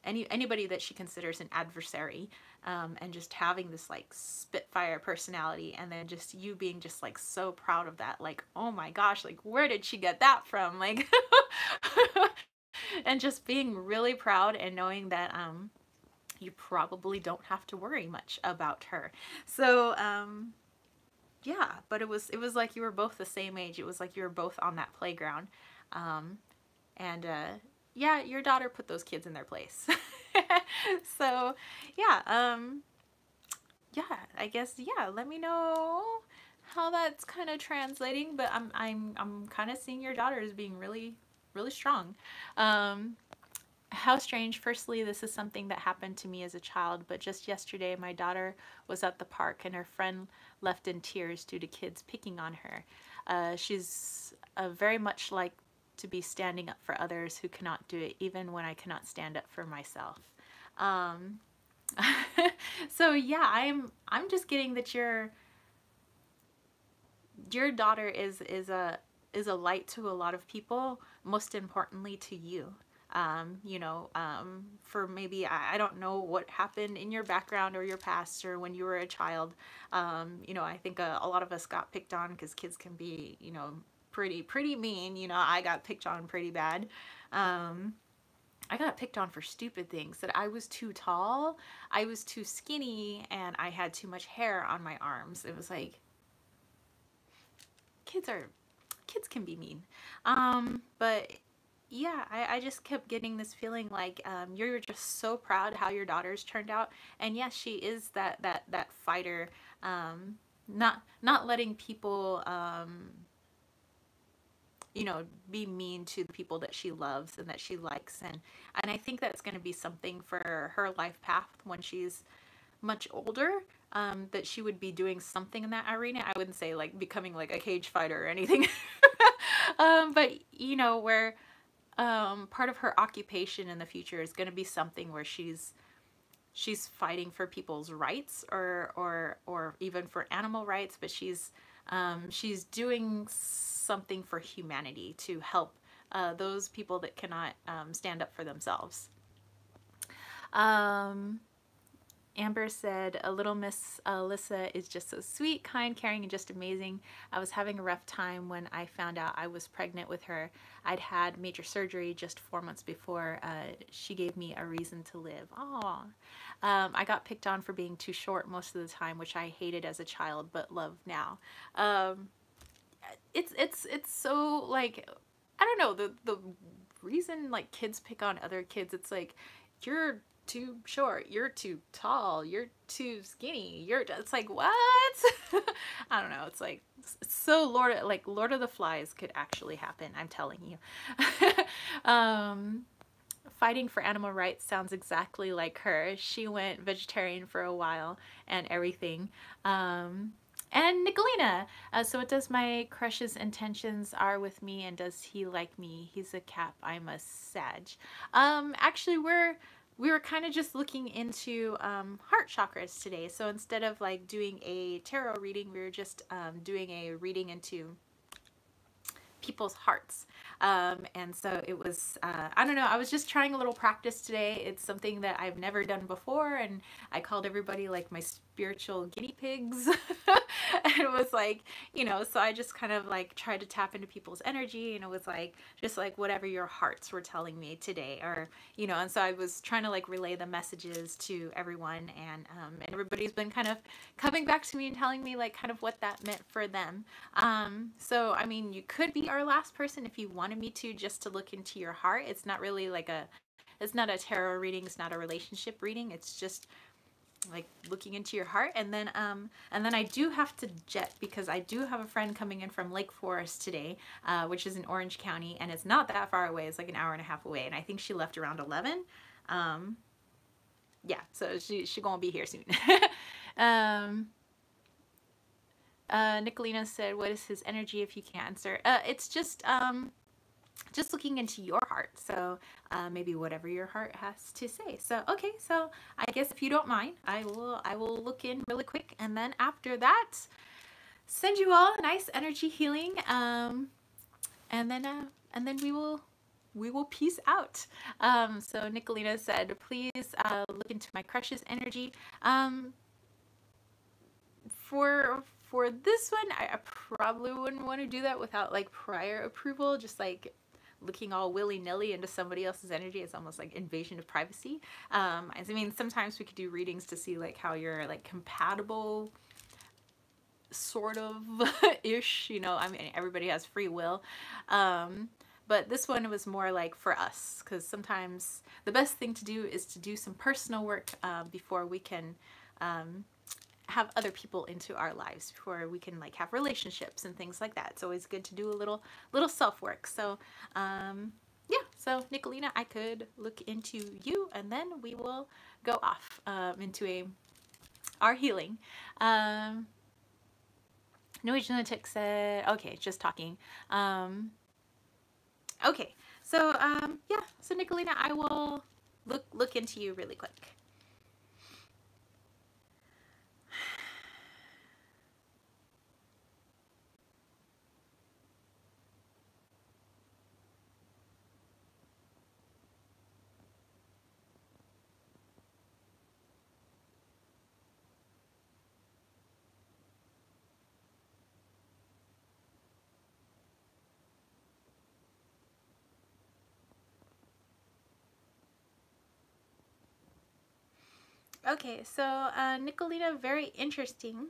anybody that she considers an adversary, and just having this like spitfire personality, and then just you being just like so proud of that, like, oh my gosh, like where did she get that from, like and just being really proud and knowing that you probably don't have to worry much about her. So yeah, but it was like you were both the same age. It was like you were both on that playground. And yeah, your daughter put those kids in their place. So yeah, yeah, I guess, yeah, let me know how that's kind of translating, but I'm kind of seeing your daughter as being really really strong. How strange. Firstly, this is something that happened to me as a child, but just yesterday my daughter was at the park and her friend left in tears due to kids picking on her. She's very much like to be standing up for others who cannot do it, even when I cannot stand up for myself. Um, so yeah, I'm just getting that your daughter is a light to a lot of people, most importantly to you. You know, for maybe, I don't know what happened in your background or your past or when you were a child. You know, I think a lot of us got picked on because kids can be, you know, pretty mean. You know, I got picked on pretty bad. I got picked on for stupid things, that I was too tall, I was too skinny, and I had too much hair on my arms. It was like, kids can be mean. But yeah, I just kept getting this feeling like, you're just so proud how your daughter's turned out. And yes, she is that fighter, not letting people, you know, be mean to the people that she loves and that she likes. And I think that's going to be something for her life path when she's much older, that she would be doing something in that arena. I wouldn't say like becoming like a cage fighter or anything. But you know, where part of her occupation in the future is going to be something where she's fighting for people's rights, or even for animal rights, but she's doing something for humanity to help those people that cannot stand up for themselves. Amber said, a little Miss Alyssa is just so sweet, kind, caring, and just amazing. I was having a rough time when I found out I was pregnant with her. I'd had major surgery just 4 months before. She gave me a reason to live. Aww. I got picked on for being too short most of the time, which I hated as a child, but love now. It's so like, I don't know, the reason like kids pick on other kids, it's like, you're too short, you're too tall, you're too skinny, it's like, what? I don't know, it's like, so Lord of the Flies could actually happen, I'm telling you. Fighting for animal rights sounds exactly like her. She went vegetarian for a while and everything. And Nicolina, so what does my crush's intentions are with me, and does he like me? He's a Cap, I'm a Sag. Actually, we were kind of just looking into heart chakras today. So instead of like doing a tarot reading, we were just doing a reading into people's hearts. And so it was, I don't know, I was just trying a little practice today. It's something that I've never done before, and I called everybody like my spiritual guinea pigs. And it was like, you know, so I just kind of like tried to tap into people's energy, and it was like, just like whatever your hearts were telling me today, or, you know, and so I was trying to like relay the messages to everyone, and everybody's been kind of coming back to me and telling me like kind of what that meant for them. So, I mean, you could be our last person if you wanted me to, just to look into your heart. It's not really like it's not a tarot reading, it's not a relationship reading, it's just like looking into your heart. And then I do have to jet because I do have a friend coming in from Lake Forest today, which is in Orange County, and it's not that far away. It's like an hour and a half away, and I think she left around 11. Yeah, so she gonna be here soon. Nicolina said, what is his energy if you can't answer? It's just looking into your heart. So maybe whatever your heart has to say. So, okay, so I guess if you don't mind, I will look in really quick. And then after that, send you all a nice energy healing. And then we will peace out. So Nicolina said, please look into my crush's energy. For this one, I probably wouldn't want to do that without like prior approval. Just like looking all willy-nilly into somebody else's energy, it's almost like invasion of privacy. I mean, sometimes we could do readings to see like how you're like compatible, sort of ish, you know. I mean, everybody has free will. But this one was more like for us, because sometimes the best thing to do is to do some personal work before we can have other people into our lives, before we can like have relationships and things like that. It's always good to do a little self-work. So yeah, so Nicolina, I could look into you, and then we will go off into our healing. No Age Lunatic said, okay, just talking. Okay, so yeah, so Nicolina, I will look into you really quick. Okay, so Nicolina, very interesting.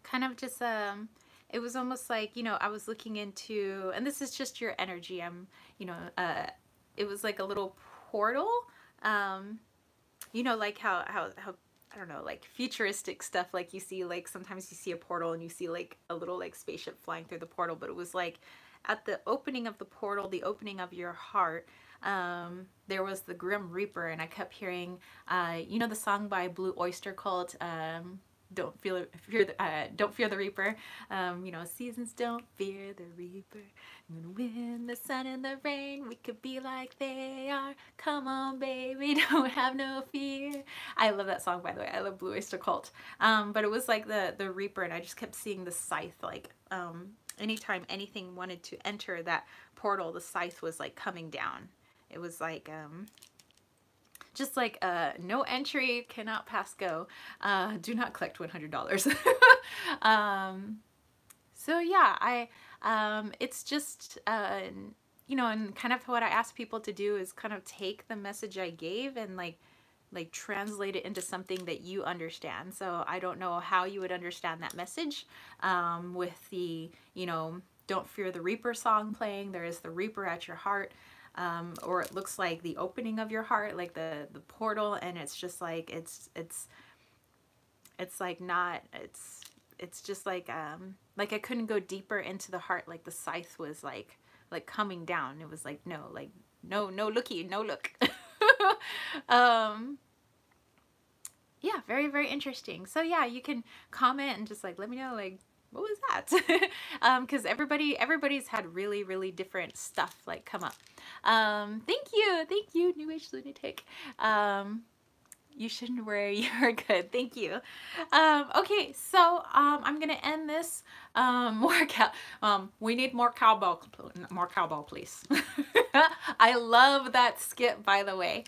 Kind of just it was almost like, you know, I was looking into, and this is just your energy. You know, it was like a little portal. You know, like how I don't know, like futuristic stuff. Like you see, like sometimes you see a portal and you see like a little like spaceship flying through the portal, but it was like at the opening of the portal, the opening of your heart. There was the Grim Reaper, and I kept hearing, you know, the song by Blue Oyster Cult, don't fear the Reaper. You know, seasons don't fear the Reaper. When the sun and the rain, we could be like they are. Come on, baby, don't have no fear. I love that song, by the way. I love Blue Oyster Cult. But it was like the Reaper, and I just kept seeing the scythe, like anytime anything wanted to enter that portal, the scythe was like coming down. It was like just like no entry, cannot pass go, do not collect $100. So yeah, it's just you know, and kind of what I ask people to do is kind of take the message I gave and like translate it into something that you understand. So I don't know how you would understand that message with the, you know, Don't Fear the Reaper song playing. There is the Reaper at your heart. Or it looks like the opening of your heart, like the portal, and it's just like it's like not, it's just like I couldn't go deeper into the heart, like the scythe was like coming down. It was like no looky, no look. Yeah, very, very interesting. So yeah, you can comment and just like let me know, like, what was that? Because everybody's had really, really different stuff like come up. Thank you, New Age Lunatic. You shouldn't worry, you're good. Thank you. Okay, so I'm gonna end this. We need more cowbell, please. I love that skip, by the way.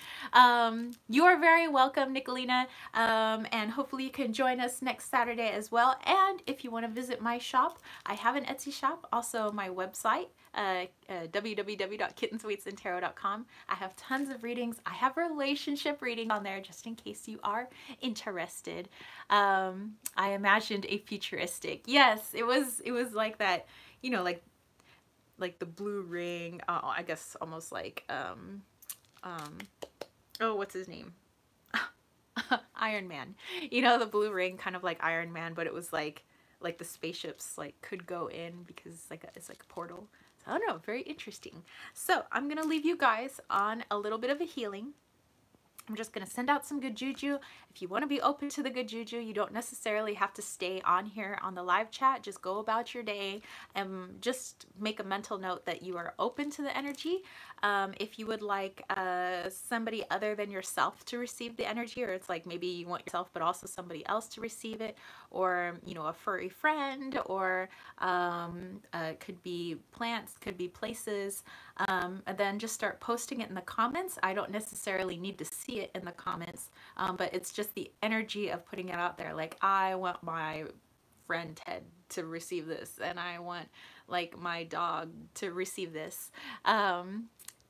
You are very welcome, Nicolina, and hopefully you can join us next Saturday as well. And if you want to visit my shop, I have an Etsy shop, also my website, www.kittensweetsandtarot.com. I have tons of readings. I have relationship readings on there just in case you are interested. I imagined a futuristic. Yes, it was like that, you know, like the blue ring, I guess almost like oh, what's his name? Iron Man. You know, the blue ring, kind of like Iron Man, but it was like the spaceships like could go in because it's like a portal. So I don't know, very interesting. So I'm gonna leave you guys on a little bit of a healing. I'm just going to send out some good juju. If you want to be open to the good juju, you don't necessarily have to stay on here on the live chat. Just go about your day and just make a mental note that you are open to the energy. If you would like somebody other than yourself to receive the energy, or it's like maybe you want yourself but also somebody else to receive it, or you know, a furry friend, or could be plants, could be places, and then just start posting it in the comments. I don't necessarily need to see it in the comments, but it's just the energy of putting it out there. Like, I want my friend Ted to receive this, and I want like my dog to receive this.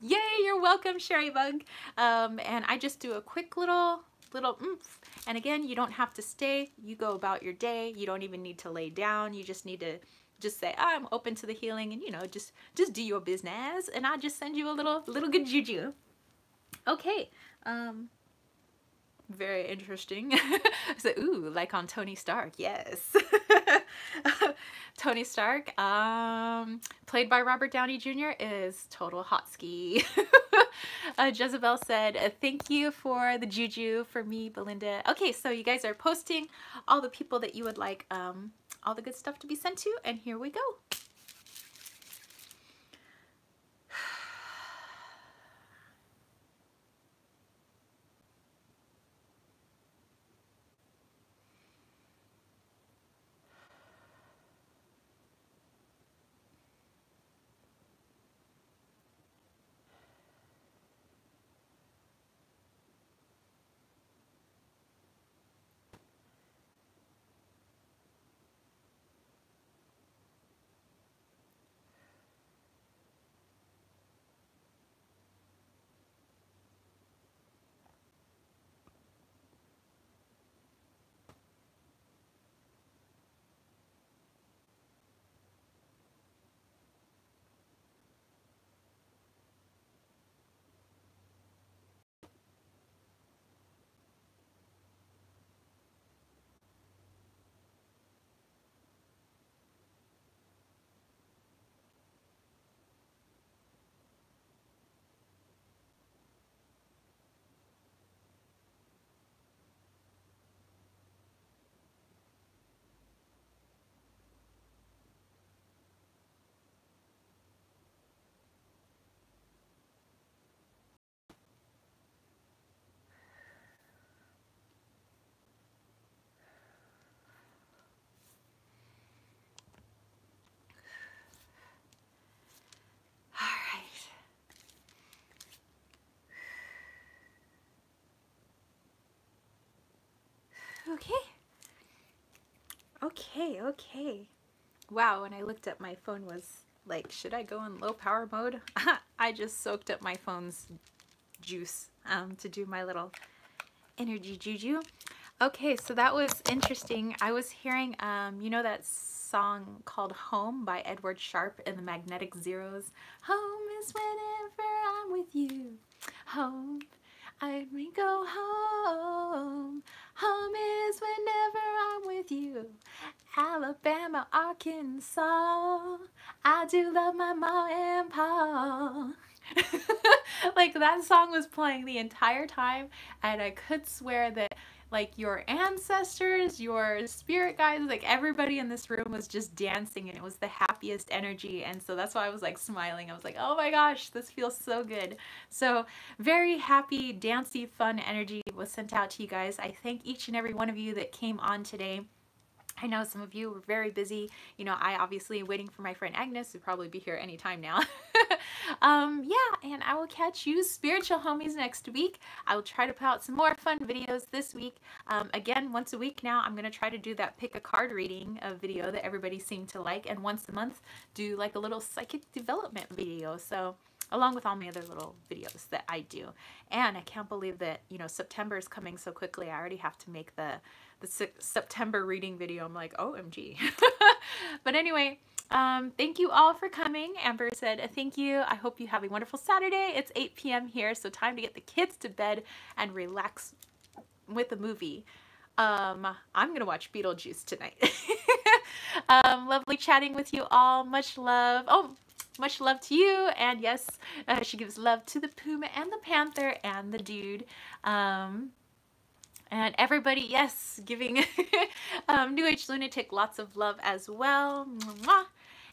Yay, you're welcome, Sherry Bug. And I just do a quick little oomph. And again, you don't have to stay. You go about your day. You don't even need to lay down. You just need to just say, I'm open to the healing, and you know, just do your business, and I'll just send you a little good juju. Okay. Very interesting. So, ooh, like on Tony Stark, yes. Tony Stark, played by Robert Downey Jr., is total hot ski. Jezebel said, thank you for the juju for me, Belinda. Okay, so you guys are posting all the people that you would like all the good stuff to be sent to, and here we go. Okay. Wow, when I looked up, my phone was like, should I go in low power mode? I just soaked up my phone's juice to do my little energy juju. Okay, so that was interesting. I was hearing, you know that song called Home by Edward Sharpe and the Magnetic Zeros? Home is whenever I'm with you. Home, we go home. Home is whenever I'm with you. Alabama, Arkansas. I do love my ma and pa. Like, that song was playing the entire time, and I could swear that like your ancestors, your spirit guides, like everybody in this room was just dancing, and it was the happiest energy. And so that's why I was like smiling. I was like, oh my gosh, this feels so good. So very happy, dancey, fun energy was sent out to you guys. I thank each and every one of you that came on today. I know some of you were very busy. You know, I obviously waiting for my friend Agnes, who'll probably be here anytime now. Yeah, and I will catch you spiritual homies next week. I will try to put out some more fun videos this week. Again, once a week now, I'm going to try to do that pick a card reading video that everybody seemed to like. And once a month, do like a little psychic development video. So along with all my other little videos that I do. And I can't believe that, you know, September is coming so quickly. I already have to make the September reading video. I'm like, OMG. But anyway, thank you all for coming. Amber said, thank you. I hope you have a wonderful Saturday. It's 8 p.m. here, so time to get the kids to bed and relax with a movie. I'm gonna watch Beetlejuice tonight. Lovely chatting with you all. Much love. Oh, much love to you. And yes, she gives love to the puma and the panther and the dude. And everybody, yes, giving New Age Lunatic lots of love as well. Mwah.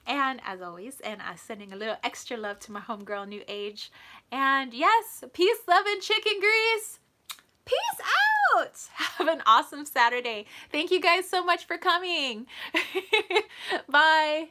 And as always, and sending a little extra love to my homegirl New Age. And yes, peace, love, and chicken grease. Peace out. Have an awesome Saturday. Thank you guys so much for coming. Bye.